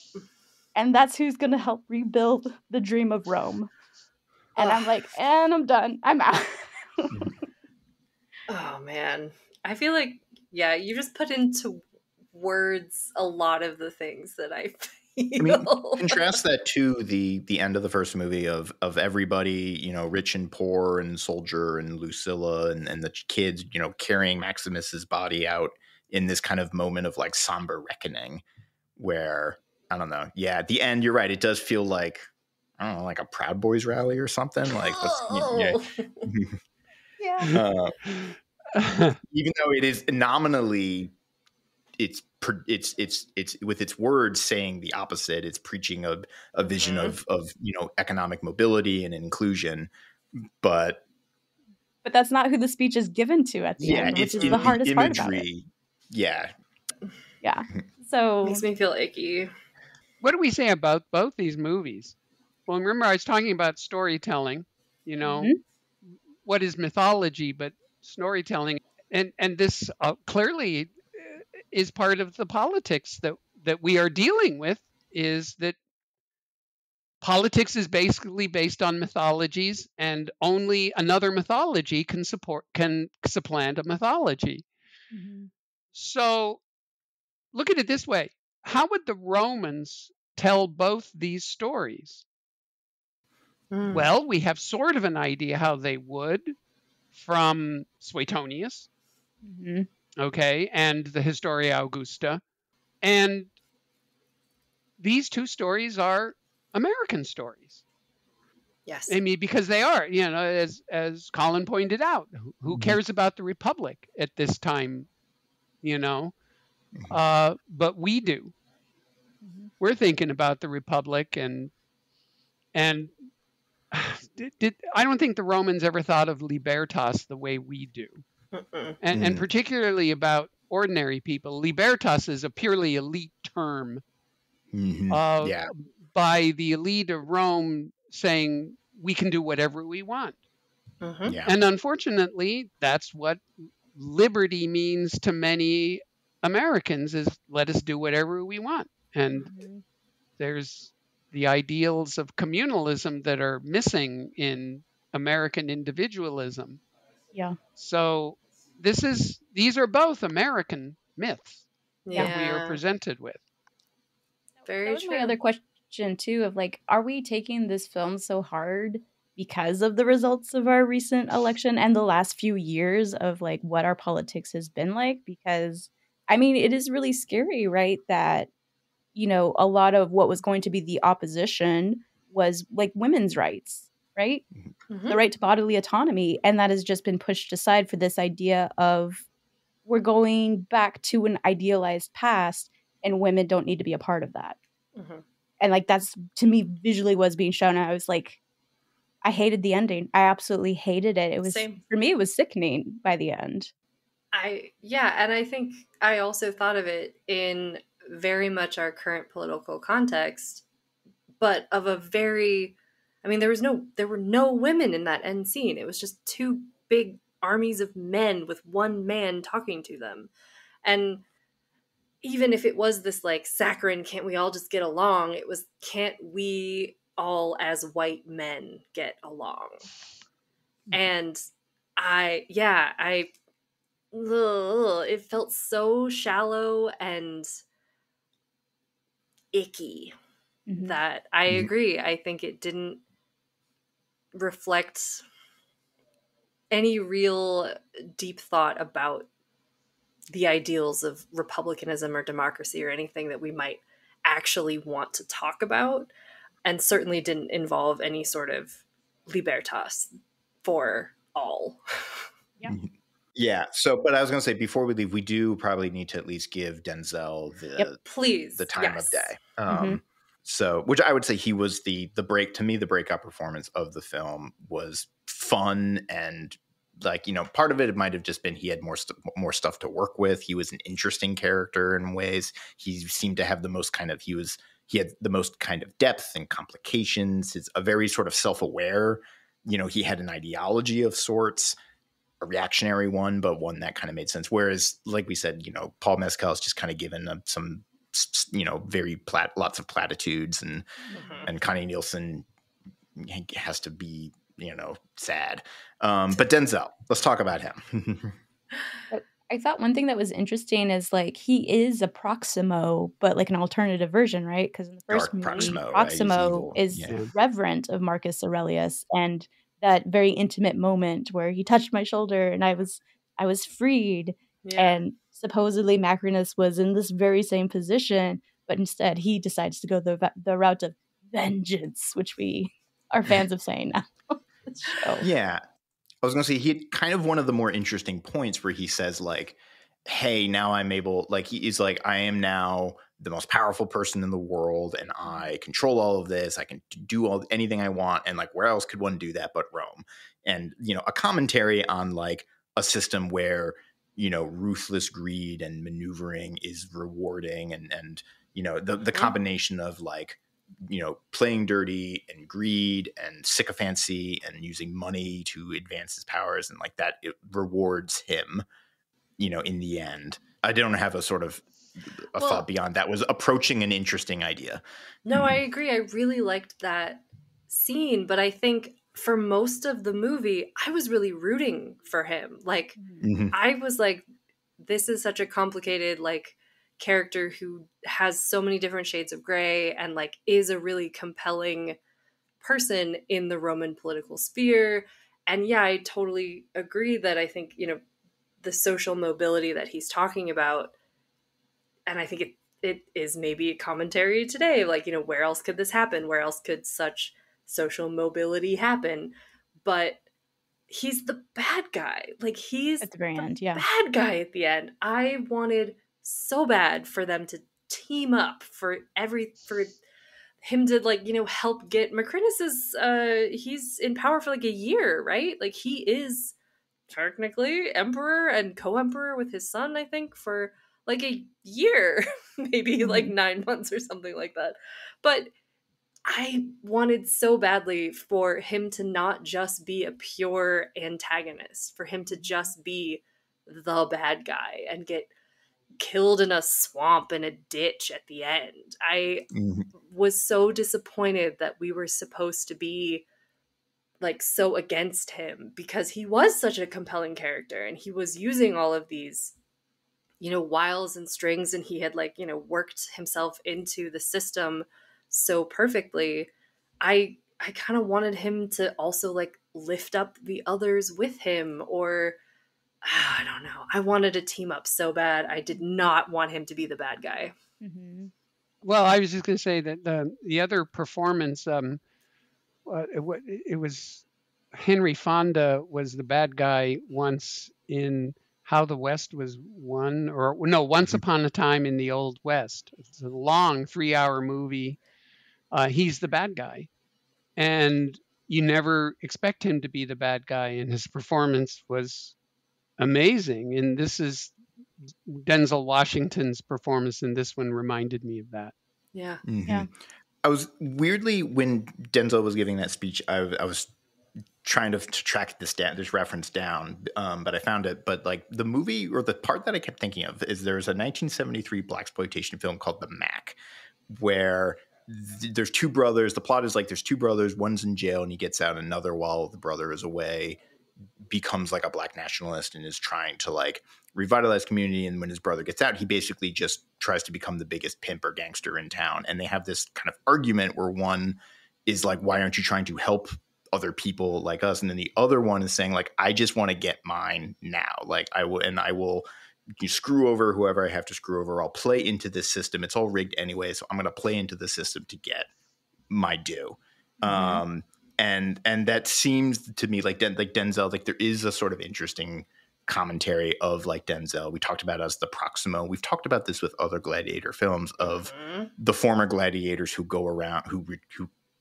And that's who's going to help rebuild the dream of Rome. And I'm like, and I'm done. I'm out. Oh, man. I feel like, you just put into words a lot of the things that I feel. I mean, contrast that to the end of the first movie of everybody, rich and poor and soldier and Lucilla and the kids, carrying Maximus's body out in this kind of moment of like somber reckoning where, I don't know. Yeah, at the end, you're right. It does feel like, I don't know, like a Proud Boys rally or something. Like, even though it is nominally, it's with its words saying the opposite. It's preaching a vision of economic mobility and inclusion. But But that's not who the speech is given to at the end, which it's is in the the hardest imagery. part about it. Yeah. Yeah. So makes me feel icky. What do we say about both these movies? Well, remember I was talking about storytelling, what is mythology but storytelling, and this clearly is part of the politics that we are dealing with, is that politics is basically based on mythologies, and only another mythology can supplant a mythology. So look at it this way. How would the Romans tell both these stories? Well, we have sort of an idea how they would from Suetonius, okay, and the Historia Augusta. And these two stories are American stories. Yes. I mean, because they are, as Colin pointed out, who cares about the Republic at this time, but we do. We're thinking about the Republic, and I don't think the Romans ever thought of libertas the way we do, and particularly about ordinary people. Libertas is a purely elite term by the elite of Rome, saying we can do whatever we want. And unfortunately, that's what liberty means to many Americans, is let us do whatever we want. And there's the ideals of communalism that are missing in American individualism. Yeah. So these are both American myths that we are presented with. Very that was true. my other question too, of like, are we taking this film so hard because of the results of our recent election and the last few years of like what our politics has been like? Because I mean, it is really scary, right? That, a lot of what was going to be the opposition was like women's rights, right? The right to bodily autonomy. And that has just been pushed aside for this idea of we're going back to an idealized past and women don't need to be a part of that. And like, that's to me visually was being shown. I was like, I hated the ending. I absolutely hated it. It was, for me, it was sickening by the end. And I think I also thought of it in very much our current political context, but of a very, I mean, there were no women in that end scene. It was just two big armies of men with one man talking to them. And even if it was this like saccharine, can't we all just get along? It was, can't we all as white men get along? And it felt so shallow and icky that I agree. I think it didn't reflect any real deep thought about the ideals of republicanism or democracy or anything that we might actually want to talk about, and certainly didn't involve any sort of libertas for all. Yeah. So, but I was going to say, before we leave, we do probably need to at least give Denzel the time of day. So, which I would say he was the breakout performance of the film was fun, and like, part of it might have just been he had more stuff to work with. He was an interesting character in ways. He seemed to have the most kind of, he had the most kind of depth and complications. He's a very sort of self-aware, he had an ideology of sorts, a reactionary one, but one that kind of made sense. Whereas, like we said, Paul Mescal's just kind of given some, lots of platitudes, and Connie Nielsen has to be, sad. But Denzel, let's talk about him. I thought one thing that was interesting is like he is a Proximo, but like an alternative version, right? Because in the first movie, Proximo is reverent of Marcus Aurelius, and that very intimate moment where he touched my shoulder and I was freed. And supposedly Macrinus was in this very same position, but instead he decides to go the route of vengeance, which we are fans of saying now. Yeah. I was going to say, he had kind of one of the more interesting points where he says like, hey, now I'm able, like, he's like, I am now the most powerful person in the world, and I control all of this. I can do anything I want. And like, where else could one do that but Rome? and a commentary on like a system where ruthless greed and maneuvering is rewarding, and the combination of like playing dirty and greed and sycophancy and using money to advance his powers, and like that it rewards him in the end. I don't have a sort of a thought beyond that. Was approaching an interesting idea. No, I agree. I really liked that scene, but I think for most of the movie, I was really rooting for him. Like, I was like, this is such a complicated, like, character who has so many different shades of gray and, like, is a really compelling person in the Roman political sphere. And yeah, I totally agree that I think, the social mobility that he's talking about, and I think it is maybe a commentary today, like, where else could this happen? Where else could such social mobility happen? But he's the bad guy. Like, he's at the very end, bad guy at the end. I wanted so bad for them to team up, for him to, like, help get Macrinus's he's in power for like a year, right? Like, he is technically emperor and co-emperor with his son, I think, for like a year, maybe like 9 months or something like that. But I wanted so badly for him to not just be a pure antagonist, for him to just be the bad guy and get killed in a swamp in a ditch at the end. I was so disappointed that we were supposed to be like so against him, because he was such a compelling character and he was using all of these wiles and strings, and he had like worked himself into the system so perfectly. I kind of wanted him to also like lift up the others with him, or I don't know. I wanted to team up so bad. I did not want him to be the bad guy. Well, I was just going to say that the other performance, it was Henry Fonda was the bad guy once in How the West Was Won, or no, Once Upon a Time in the Old West. It's a long 3-hour movie. He's the bad guy, and you never expect him to be the bad guy, and his performance was amazing. And this is Denzel Washington's performance in this one reminded me of that. Yeah. Yeah. I was weirdly, when Denzel was giving that speech, I was trying to track this reference down, but I found it. But like the movie, or the part that I kept thinking of, is there's a 1973 blaxploitation film called The Mac, where there's two brothers. The plot is like there's two brothers. One's in jail and he gets out. Another, while the brother is away, becomes like a black nationalist and is trying to like revitalize community. And when his brother gets out, he basically just tries to become the biggest pimp or gangster in town. And they have this kind of argument where one is like, why aren't you trying to help other people like us? And then the other one is saying like, I just want to get mine now. Like I will you screw over whoever I have to screw over. I'll play into this system. It's all rigged anyway. So I'm going to play into the system to get my due. And that seems to me like Denzel, like there is a sort of interesting commentary of like Denzel. We talked about as the Proximo. We've talked about this with other Gladiator films of the former gladiators who go around, who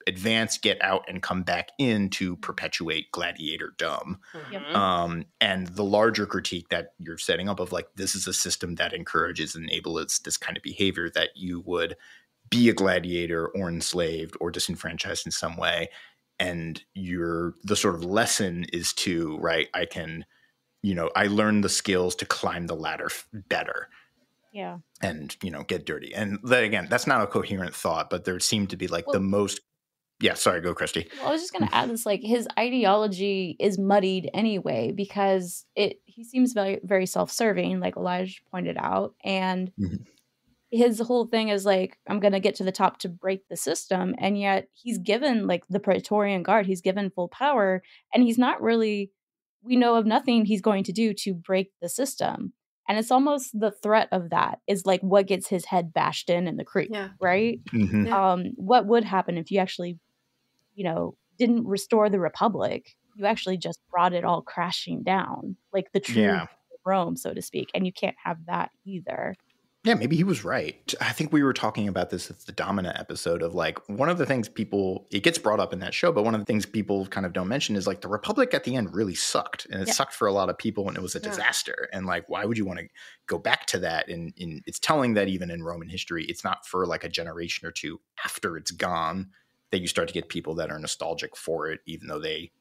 advance, get out, and come back in to perpetuate gladiatordom. And the larger critique that you're setting up of like, this is a system that encourages and enables this kind of behavior, that you would be a gladiator or enslaved or disenfranchised in some way. And the sort of lesson is to, right, I can, I learn the skills to climb the ladder better. Yeah. And, get dirty. And then again, that's not a coherent thought, but there seemed to be like the most. Yeah, sorry, go Christy. Well, I was just going to add this, like his ideology is muddied anyway, because he seems very, very self-serving, like Elijah pointed out. And his whole thing is like, I'm going to get to the top to break the system. And yet he's given like the Praetorian Guard, he's given full power, and he's not really, we know of nothing he's going to do to break the system. And it's almost the threat of that is like what gets his head bashed in the creek, right? What would happen if you actually, didn't restore the Republic? You actually just brought it all crashing down, like the true Rome, so to speak. And you can't have that either. Yeah, maybe he was right. I think we were talking about this at the Domina episode of like one of the things it gets brought up in that show, but one of the things people kind of don't mention is like the Republic at the end really sucked, and it sucked for a lot of people, and it was a disaster. And like, why would you want to go back to that? And it's telling that even in Roman history, it's not for like a generation or two after it's gone that you start to get people that are nostalgic for it, even though they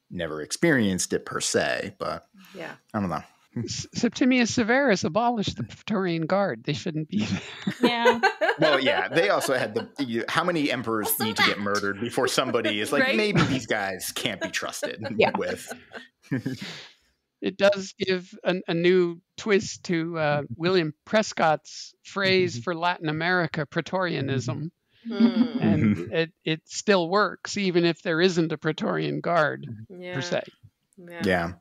never experienced it per se. But yeah, I don't know. Septimius Severus abolished the Praetorian Guard. They shouldn't be there. Yeah. Well, yeah, they also had how many emperors also need to get murdered before somebody is like, maybe these guys can't be trusted with. It does give a new twist to William Prescott's phrase for Latin America, Praetorianism. And it still works, even if there isn't a Praetorian Guard per se. Yeah.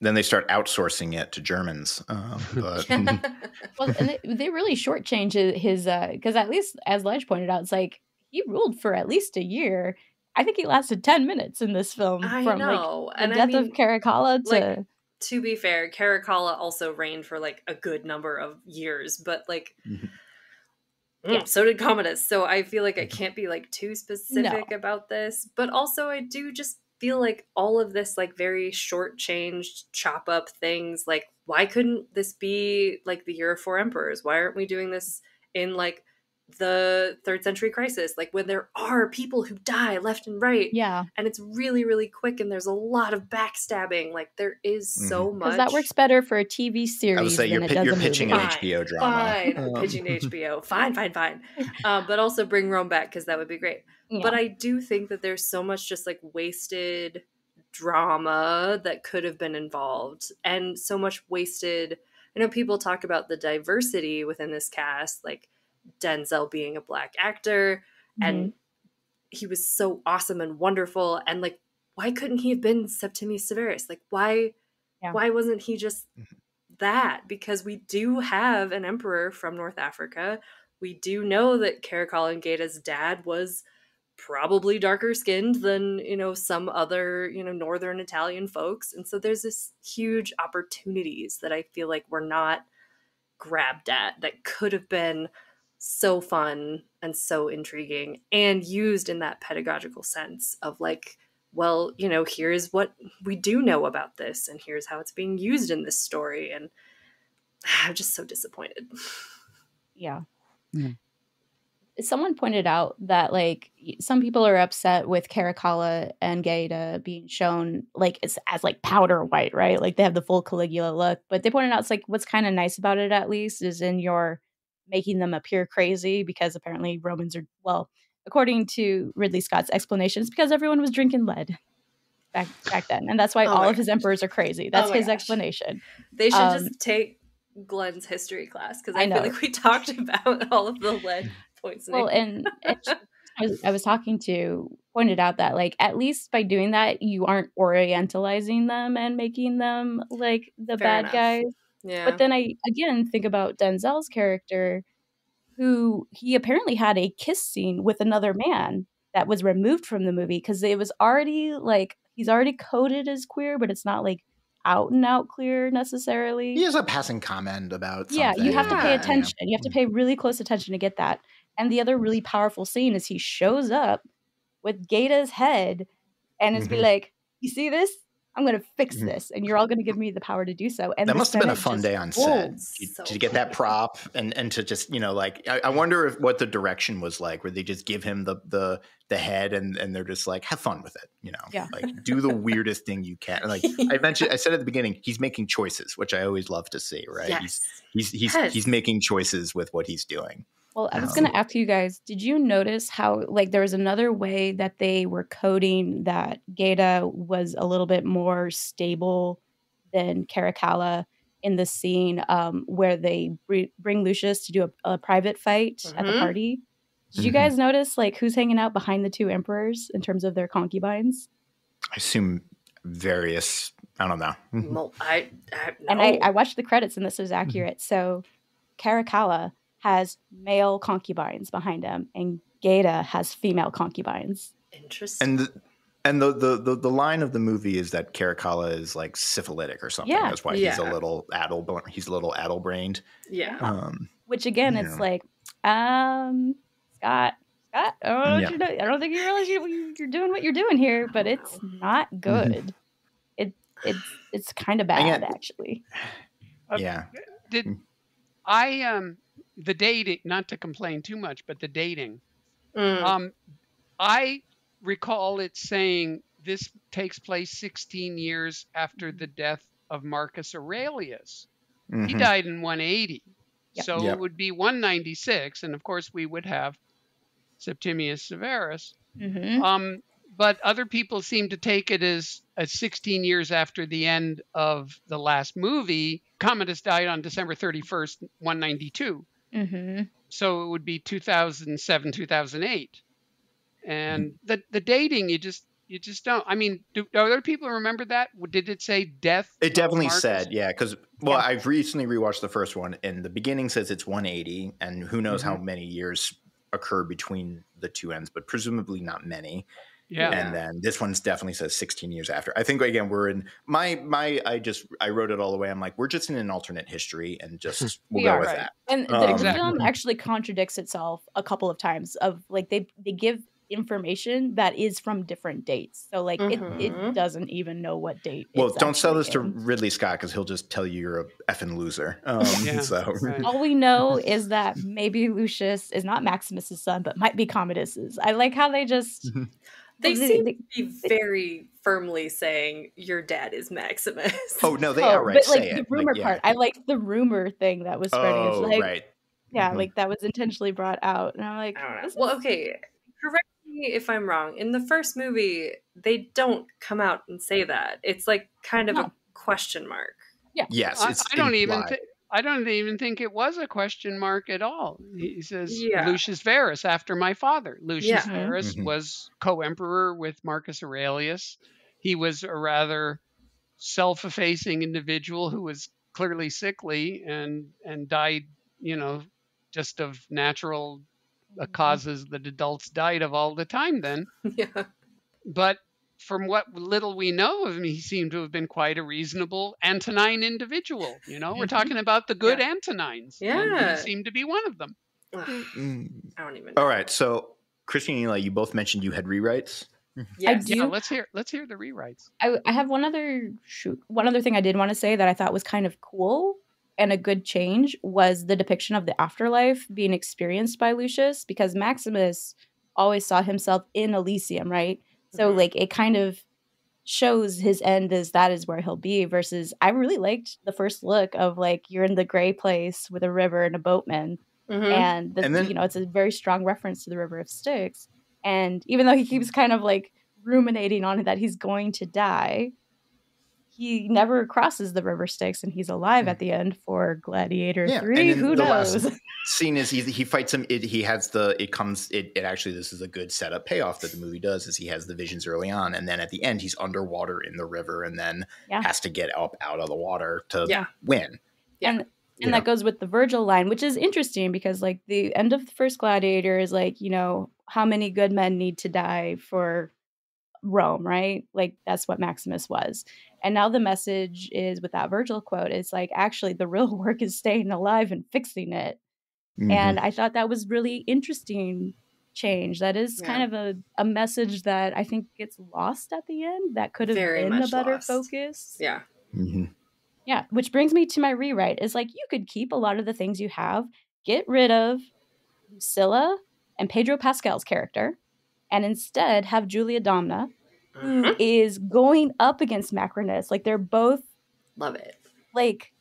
Then they start outsourcing it to Germans. But well, and they really shortchange his because at least as Lige pointed out, it's like he ruled for at least a year. I think he lasted 10 minutes in this film from like the death of Caracalla to. Like, to be fair, Caracalla also reigned for like a good number of years, but like. So did Commodus. So I feel like I can't be like too specific about this, but also I do just feel like all of this like very short-changed chop up things, like why couldn't this be like the Year of Four Emperors? Why aren't we doing this in like the 3rd century crisis, like when there are people who die left and right, and it's really, really quick, and there's a lot of backstabbing. Like there is so much. Because that works better for a TV series. I would say you're pitching an HBO drama. Fine, I'm pitching to HBO. Fine. But also bring Rome back, because that would be great. Yeah. But I do think that there's so much just like wasted drama that could have been involved, and so much wasted. I know people talk about the diversity within this cast, like Denzel being a Black actor, and he was so awesome and wonderful, and like why couldn't he have been Septimius Severus? Like why wasn't he just that? Because we do have an emperor from North Africa. We do know that Caracalla and Gaeta's dad was probably darker skinned than, some other, Northern Italian folks. And so there's this huge opportunities that I feel like we're not grabbed at that could have been so fun and so intriguing and used in that pedagogical sense of like, well, here's what we do know about this, and here's how it's being used in this story. And I'm just so disappointed. Yeah. Someone pointed out that like some people are upset with Caracalla and Gaeta being shown like as like powder white, right? Like they have the full Caligula look, but they pointed out it's like what's kind of nice about it, at least, is in your making them appear crazy, because apparently Romans are, well, according to Ridley Scott's explanations, because everyone was drinking lead back then, and that's why all of his emperors are crazy. That's his explanation. They should just take Glenn's history class, because I feel like we talked about all of the lead poisoning. Well, and I was talking to pointed out that like at least by doing that you aren't orientalizing them and making them like the bad guys. Yeah. But then I again think about Denzel's character, who he apparently had a kiss scene with another man that was removed from the movie because it was already like he's already coded as queer, but it's not like out and out clear necessarily. He has a passing comment about something. Yeah, you have to pay attention. You have to pay really close attention to get that. And the other really powerful scene is he shows up with Gaeta's head and is be like, you see this? I'm going to fix this, and you're all going to give me the power to do so. And that must have been a fun day on set to get that prop and to just, like, I wonder what the direction was like, where they just give him the head and they're just like, have fun with it, like do the weirdest thing you can. Like I said at the beginning, he's making choices, which I always love to see, right? Yes. He's making choices with what he's doing. Well, I was going to ask you guys, did you notice how, like, there was another way that they were coding that Gaeta was a little bit more stable than Caracalla in the scene where they bring Lucius to do a private fight at the party? Did you guys notice, like, who's hanging out behind the two emperors in terms of their concubines? I assume various, I don't know. No. And I watched the credits, and this was accurate. So Caracalla has male concubines behind him, and Gaeta has female concubines. Interesting. And the line of the movie is that Caracalla is like syphilitic or something. Yeah. That's why he's a little addle-brained. Yeah. which again, it's like, Scott, I don't know what you're doing. I don't think you realize you're doing what you're doing here, but it's not good. It's kind of bad, actually. Did I the dating? Not to complain too much, but the dating. I recall it saying this takes place 16 years after the death of Marcus Aurelius. He died in 180. So it would be 196. And of course, we would have Septimius Severus. But other people seem to take it as 16 years after the end of the last movie. Commodus died on December 31st, 192. So it would be 2007, 2008. And the dating, you just don't. I mean, do other people remember that? Did it say death? It definitely said, because I've recently rewatched the first one, and the beginning says it's 180, and who knows how many years occur between the two ends, but presumably not many. And then this one definitely says 16 years after. I think again we're in I wrote it all the way. I'm like, we're just in an alternate history, and just we'll go with that. And the film actually contradicts itself a couple of times. Of like they give information that is from different dates, so like it doesn't even know what date. Well, don't sell this to Ridley Scott, because he'll just tell you you're a effing loser. All we know is that maybe Lucius is not Maximus's son, but might be Commodus's. I like how they just. They seem to be very firmly saying your dad is Maximus. Oh no, they outright say the rumor part. I like the rumor thing that was spreading. Oh, like, right. Yeah, like that was intentionally brought out, and I'm like, I don't know. Well, okay, correct me if I'm wrong. In the first movie, they don't come out and say that. It's like kind of a question mark. Yeah. Yes. I don't even think it was a question mark at all. He says Lucius Verus, after my father. Lucius Verus was co-emperor with Marcus Aurelius. He was a rather self-effacing individual who was clearly sickly and died, just of natural causes that adults died of all the time then. But from what little we know of him, he seemed to have been quite a reasonable Antonine individual. We're talking about the good Antonines. And he seemed to be one of them. I don't even know. All right. So, Christine and Eli, you both mentioned you had rewrites. Yes. I do. Yeah, let's hear the rewrites. I have one other thing I did want to say that I thought was kind of cool and a good change was the depiction of the afterlife being experienced by Lucius, because Maximus always saw himself in Elysium, right? So like it kind of shows his end as that is where he'll be, versus I really liked the first look of like you're in the gray place with a river and a boatman. And then, it's a very strong reference to the River of Styx. And even though he keeps kind of like ruminating on it that he's going to die, he never crosses the River Styx, and he's alive at the end for Gladiator III. Who knows? Last scene is he fights him. Actually, this is a good setup payoff that the movie does, is he has the visions early on, and then at the end he's underwater in the river, and then has to get up out of the water to win. And that goes with the Virgil line, which is interesting because like the end of the first Gladiator is like, how many good men need to die for Rome, right? Like that's what Maximus was. And now the message is with that Virgil quote, it's like actually the real work is staying alive and fixing it. And I thought that was really interesting change. That is kind of a message that I think gets lost at the end. That could have been a better focus. Yeah. Yeah, which brings me to my rewrite. Is like you could keep a lot of the things you have, get rid of Lucilla and Pedro Pascal's character, and instead have Julia Domna, who is going up against Macrinus. Like they're both love it. Like,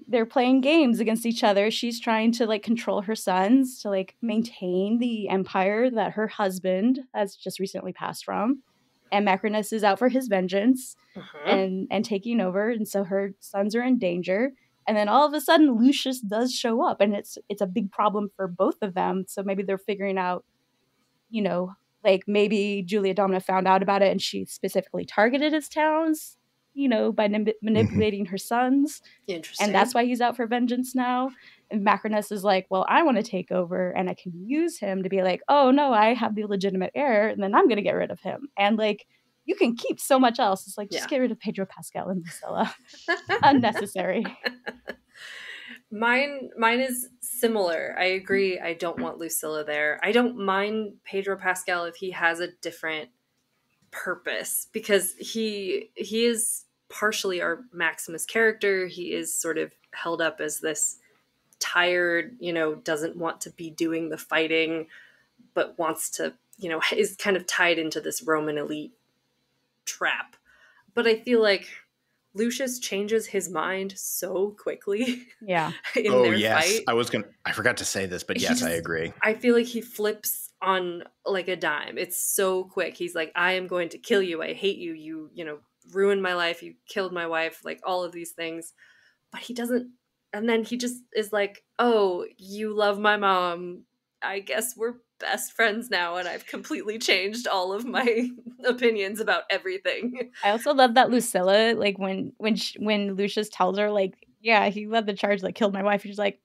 they're playing games against each other. She's trying to like control her sons to like maintain the empire that her husband has just recently passed from. And Macrinus is out for his vengeance and taking over. And so her sons are in danger. And then all of a sudden Lucius does show up, and it's a big problem for both of them. So maybe they're figuring out, like maybe Julia Domna found out about it and she specifically targeted his towns, by manipulating her sons. Interesting. And that's why he's out for vengeance now. And Macrinus is like, well, I want to take over, and I can use him to be like, oh no, I have the legitimate heir, and then I'm going to get rid of him. And like, you can keep so much else. It's like, just get rid of Pedro Pascal and Lucilla. Unnecessary. Mine is similar. I agree. I don't want Lucilla there. I don't mind Pedro Pascal if he has a different purpose, because he is partially our Maximus character. He is sort of held up as this tired, doesn't want to be doing the fighting, but wants to, is kind of tied into this Roman elite trap. But I feel like Lucius changes his mind so quickly. Yeah. in Oh their yes, fight. I forgot to say this, but yes, I agree. I feel like he flips on like a dime. It's so quick. He's like, I am going to kill you. I hate you. You ruined my life. You killed my wife. Like all of these things. But he doesn't. And then he just is like, oh, you love my mom. I guess we're best friends now. And I've completely changed all of my opinions about everything. I also love that Lucilla, like when Lucius tells her, like, yeah, he led the charge that killed my wife. She's like,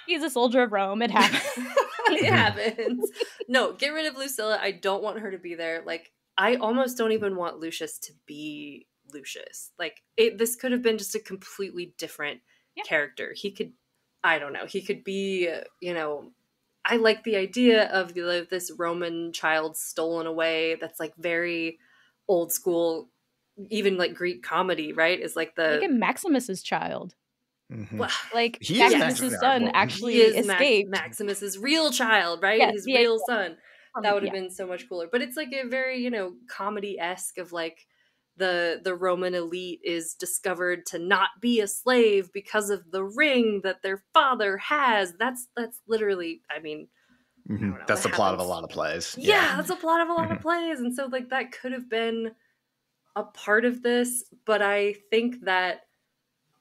he's a soldier of Rome. It happens. It happens. No, get rid of Lucilla. I don't want her to be there. Like, I almost don't even want Lucius to be Lucius. Like, this could have been just a completely different character. He could, I don't know, he could be, I like the idea of this Roman child stolen away. That's like very old school, even like Greek comedy, right? Is like the... Make him Maximus's child. Mm-hmm. Well, like he is Maximus's son actually he is escaped. Maximus's real child, right? Yes, his real son. That would have yeah. been so much cooler. But it's like a very, comedy-esque of like the Roman elite is discovered to not be a slave because of the ring that their father has. That's literally, I mean, I don't know, that's the plot of a lot of plays. Yeah, that's a plot of a lot of plays. And so like that could have been a part of this, but I think that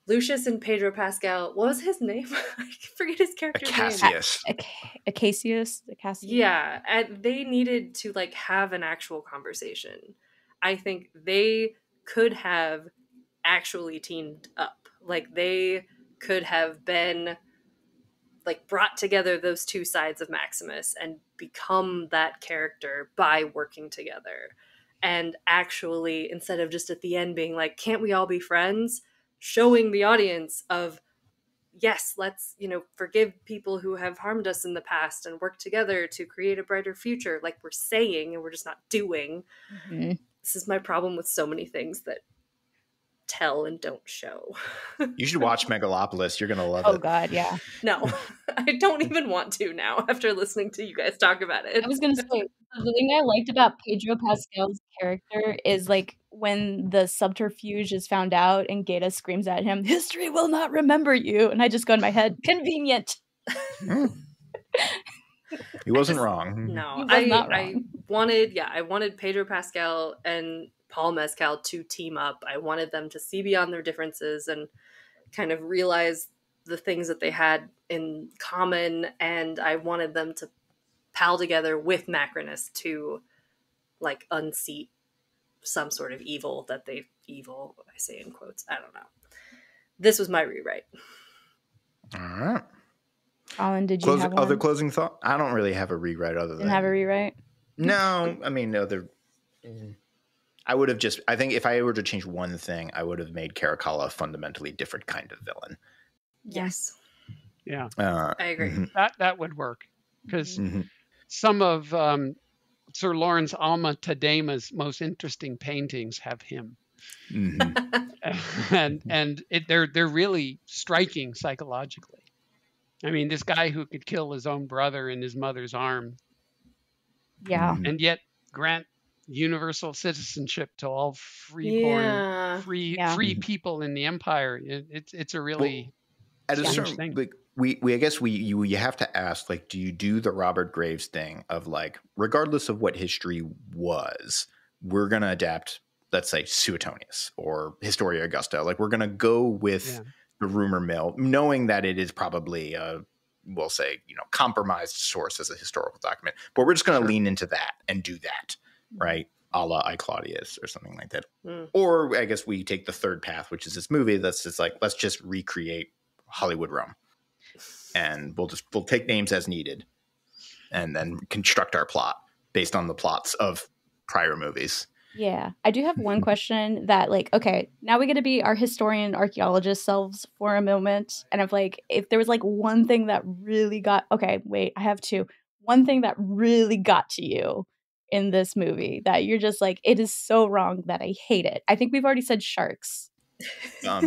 Lucius and Pedro Pascal, what was his name? I forget his character's name. Acacius. Yeah, and they needed to like have an actual conversation. I think they could have actually teamed up. Like they could have been like brought together those two sides of Maximus and become that character by working together. And actually, instead of just at the end being like, can't we all be friends? Showing the audience of, yes, let's, forgive people who have harmed us in the past and work together to create a brighter future, like we're saying and we're just not doing. Mm-hmm. This is my problem with so many things that tell and don't show. You should watch Megalopolis. You're going to love it. Oh, God, yeah. No, I don't even want to now after listening to you guys talk about it. I was going to say, the thing I liked about Pedro Pascal's character is like when the subterfuge is found out and Gaeta screams at him, history will not remember you. And I just go in my head, convenient. He wasn't wrong. No, I wanted Pedro Pascal and Paul Mescal to team up. I wanted them to see beyond their differences and kind of realize the things that they had in common. And I wanted them to pal together with Macrinus to like unseat some sort of evil that I say in quotes. I don't know. This was my rewrite. All right. Colin, did you have one? Other closing thought? I don't really have a rewrite other than... Didn't have a rewrite? No, I mean, I would have just... I think if I were to change one thing, I would have made Caracalla a fundamentally different kind of villain. Yes. Yeah. I agree. Mm-hmm. That would work. Because some of Sir Lawrence Alma Tadema's most interesting paintings have him. and they're really striking psychologically. I mean, this guy who could kill his own brother in his mother's arm. Yeah. And yet grant universal citizenship to all freeborn, free people in the empire. It's a really strange thing. Like, I guess you have to ask, like, do you do the Robert Graves thing of like, regardless of what history was, we're going to adapt, let's say, Suetonius or Historia Augusta. Like, we're going to go with the rumor mill, knowing that it is probably we'll say, compromised source as a historical document, but we're just going to lean into that and do that, right? A la I Claudius or something like that. Or I guess we take the third path, which is this movie that's just like, let's just recreate Hollywood Rome. And we'll take names as needed and then construct our plot based on the plots of prior movies. Yeah, I do have one question that, like, okay, now we get to be our historian archaeologist selves for a moment. And I'm like, if there was like one thing that really okay, wait, I have two. One thing that really got to you in this movie that you're just like, it is so wrong that I hate it. I think we've already said sharks.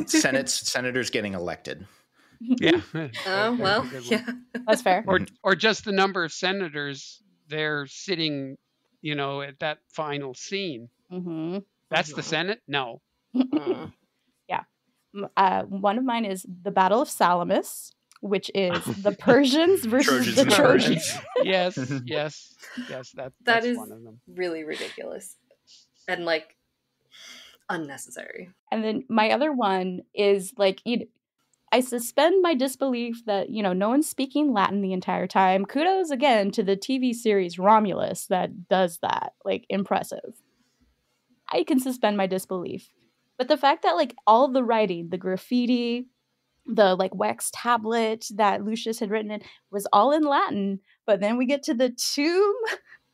Senators getting elected. Yeah. Oh, well, yeah. That's fair. Or just the number of senators there sitting, at that final scene. Mm-hmm. That's the Senate? No. Yeah. One of mine is the Battle of Salamis, which is the Persians versus the Trojans. Yes. That's is one of them. Really ridiculous and like unnecessary. And then my other one is like, I suspend my disbelief that, no one's speaking Latin the entire time. Kudos again to the TV series Romulus that does that. Like, impressive. I can suspend my disbelief. But the fact that, like, all the writing, the graffiti, the, like, wax tablet that Lucius had written in was all in Latin. But then we get to the tomb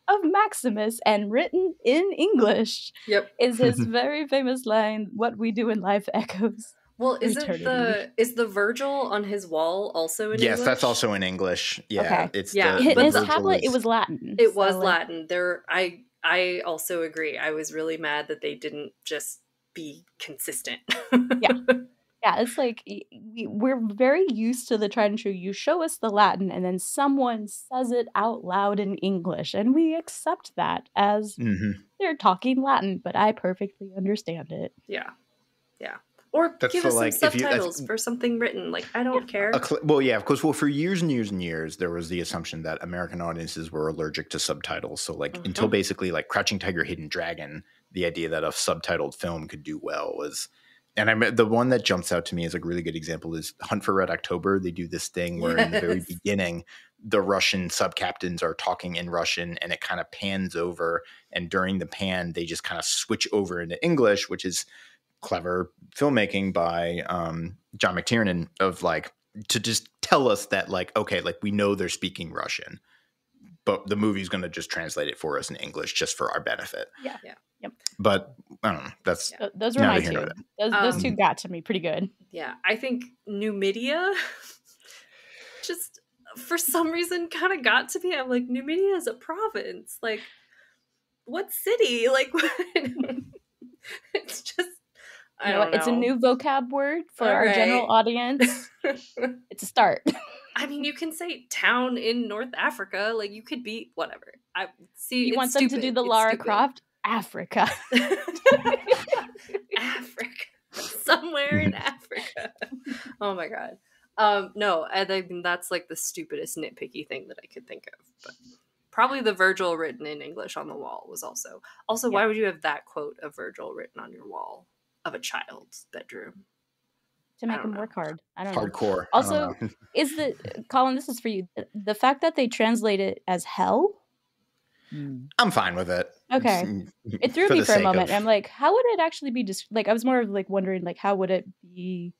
of Maximus and written in English. Yep. Is his very famous line, "What we do in life echoes." Well, is the Virgil on his wall also in English? Yes, that's also in English. Yeah, okay. It's his tablet. It was Latin. It was Latin. I also agree. I was really mad that they didn't just be consistent. Yeah, it's like we're very used to the tried and true. You show us the Latin, and then someone says it out loud in English, and we accept that as they're talking Latin. But I perfectly understand it. Yeah. Or give us some subtitles for something written. Like, I don't care. Well, yeah, of course. Well, for years and years and years, there was the assumption that American audiences were allergic to subtitles. So, like, until basically, like, Crouching Tiger, Hidden Dragon, the idea that a subtitled film could do well was... And the one that jumps out to me as a really good example is Hunt for Red October. They do this thing where in the very beginning, the Russian sub-captains are talking in Russian, and it kind of pans over. And during the pan, they just kind of switch over into English, which is... clever filmmaking by John McTiernan of like to just tell us that like, okay, like we know they're speaking Russian, but the movie's going to just translate it for us in English just for our benefit. Yeah. Yep. But I don't know. Those were my two. Those two got to me pretty good. Yeah. I think Numidia just for some reason kind of got to me. I'm like, Numidia is a province. Like, what city? Like, what? It's just... I don't know. It's a new vocab word for our general audience. It's a start. I mean, you can say town in North Africa. Like, you could be whatever. I see. You want them to do the Lara Croft? Africa. Africa. Somewhere in Africa. Oh my god. No, I mean that's like the stupidest nitpicky thing that I could think of. But probably the Virgil written in English on the wall was also. Why would you have that quote of Virgil written on your wall of a child's bedroom? To make him work hard. I don't know. Hardcore. Also, Colin, this is for you. The fact that they translate it as hell. I'm fine with it. Okay. It threw me for a moment. I'm like, how would it actually be like I was more of like wondering like how would it be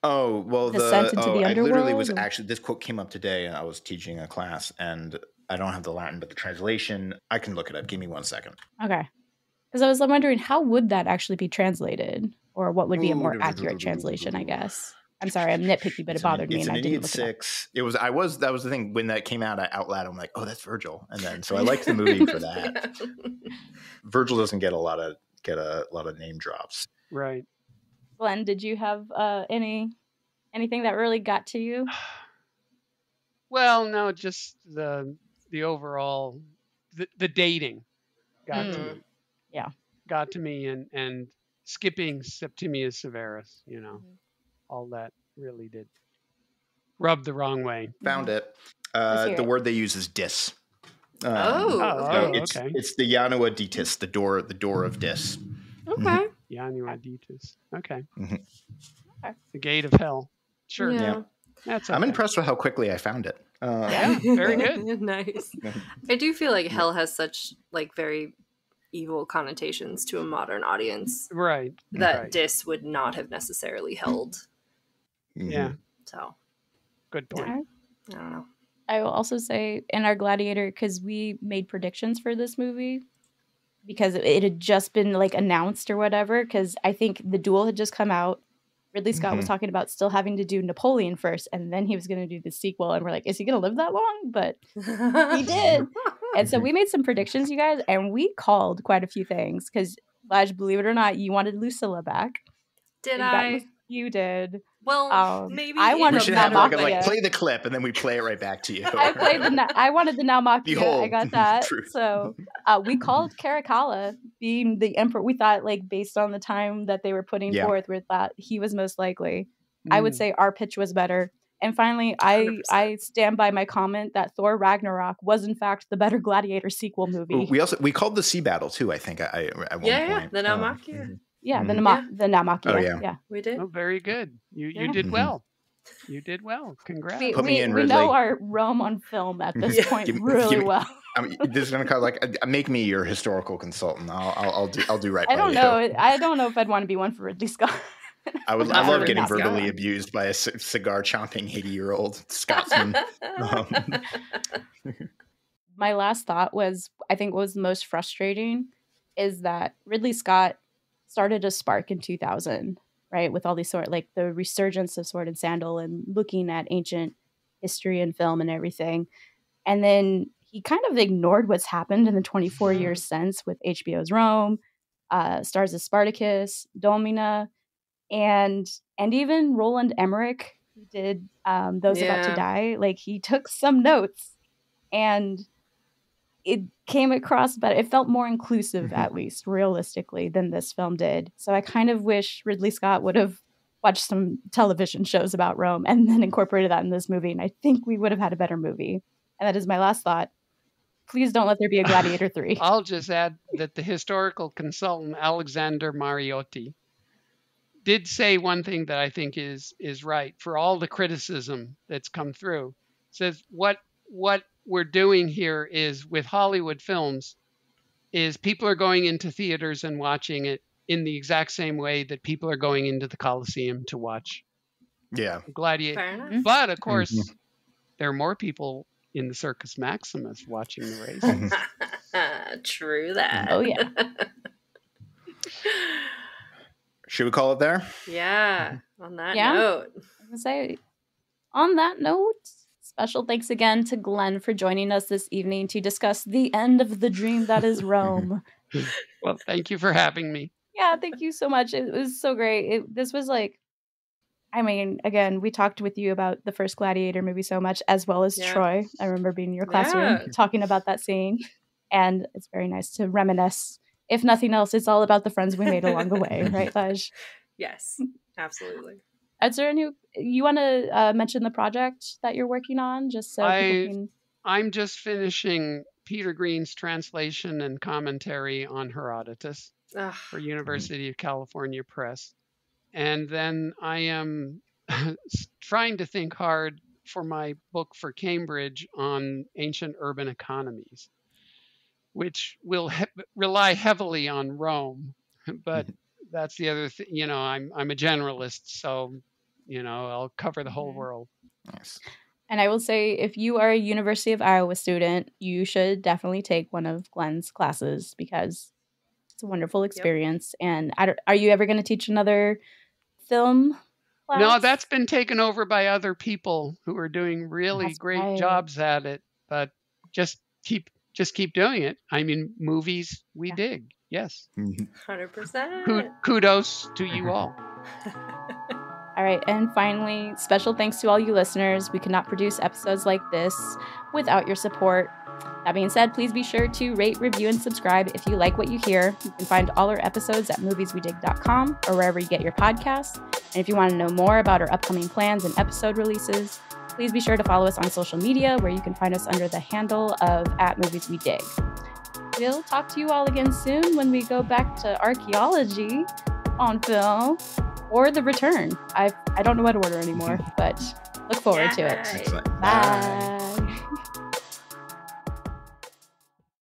descent into the underworld? I literally was actually this quote came up today and I was teaching a class and I don't have the Latin, but the translation, I can look it up. Give me 1 second. Okay. Because I was wondering how would that actually be translated? Or what would be a more accurate translation, I guess. I'm sorry, I'm nitpicky, but it bothered me and I didn't look it up. That was the thing. When that came out out loud, I'm like, oh, that's Virgil. And then so I liked the movie for that. Virgil doesn't get a lot of name drops. Right. Glenn, did you have anything that really got to you? Well, no, just the overall the dating got to me. Yeah. Got to me and skipping Septimius Severus, all that really did rub the wrong way. Found it. The word they use is dis. Okay. It's the Janua Ditis, the door of dis. Okay. Janua Ditis. Okay. Okay. The gate of hell. Sure. Yeah. That's okay. I'm impressed with how quickly I found it. Yeah, very good. Nice. I do feel like hell has such like very evil connotations to a modern audience. Right. That dis would not have necessarily held. Yeah. So. Good point. I don't know. I will also say in our Gladiator, because we made predictions for this movie, because it had just been like announced or whatever, because I think The Duel had just come out. Ridley Scott was talking about still having to do Napoleon first, and then he was going to do the sequel. And we're like, is he going to live that long? But he did. And so we made some predictions, you guys, and we called quite a few things because, Laj, believe it or not, you wanted Lucilla back. Did I? You did. Well, maybe I wanted we should have like play the clip and then we play it right back to you. I wanted the Naumachia. Behold, I got that. truth. So we called Caracalla being the emperor. We thought, like, based on the time that they were putting forth, we thought he was most likely. I would say our pitch was better. And finally, I stand by my comment that Thor Ragnarok was in fact the better Gladiator sequel movie. We called the sea battle too, I think, at one point. Yeah, the Naumachia. Yeah, the Naumachia. Oh, yeah. We did. Oh, very good. You did well. You did well. Congrats. Put me in, Ridley. We know our Rome on film at this point really well. I mean, this is going to like make me your historical consultant. I'll do right by you. I don't know if I'd want to be one for Ridley Scott. I love getting verbally abused by a cigar chomping 80-year-old Scotsman. My last thought was, I think what was the most frustrating is that Ridley Scott started a spark in 2000, right? With all these like the resurgence of Sword and Sandal and looking at ancient history and film and everything. And then he kind of ignored what's happened in the 24 years since with HBO's Rome, stars of Spartacus, Domina, and even Roland Emmerich, who did Those About to Die. Like, he took some notes and it came across better. It felt more inclusive, at least realistically, than this film did. So I kind of wish Ridley Scott would have watched some television shows about Rome and then incorporated that in this movie. And I think we would have had a better movie. And that is my last thought. Please don't let there be a Gladiator 3. I'll just add that the historical consultant, Alexander Mariotti, did say one thing that I think is right for all the criticism that's come through. Says what we're doing here is with Hollywood films is people are going into theaters and watching it in the exact same way that people are going into the Coliseum to watch Gladiator. But of course, there are more people in the Circus Maximus watching the races. True that. Oh, yeah. Should we call it there? Yeah. On that note. I was gonna say, on that note, special thanks again to Glenn for joining us this evening to discuss the end of the dream that is Rome. Well, thank you for having me. Yeah, thank you so much. It was so great. This was like, I mean, again, we talked with you about the first Gladiator movie so much, as well as Troy. I remember being in your classroom talking about that scene. And it's very nice to reminisce. If nothing else, it's all about the friends we made along the way, right, Laj? Yes, absolutely. Is there you want to mention the project that you're working on, just so people can... I'm just finishing Peter Green's translation and commentary on Herodotus for University of California Press. And then I am trying to think hard for my book for Cambridge on ancient urban economies, which will rely heavily on Rome. But that's the other thing. You know, I'm a generalist, so, you know, I'll cover the whole world. Nice. And I will say, if you are a University of Iowa student, you should definitely take one of Glenn's classes because it's a wonderful experience. And are you ever going to teach another film class? No, that's been taken over by other people who are doing really great jobs at it. But just keep doing it. I mean, movies we dig. Yes. 100%. Kudos to you all. All right. And finally, special thanks to all you listeners. We could not produce episodes like this without your support. That being said, please be sure to rate, review, and subscribe if you like what you hear. You can find all our episodes at movieswedig.com or wherever you get your podcasts. And if you want to know more about our upcoming plans and episode releases, please be sure to follow us on social media, where you can find us under the handle of @movieswedig. We'll talk to you all again soon when we go back to archaeology on film or The Return. I don't know what order anymore, but look forward to it. Excellent. Bye.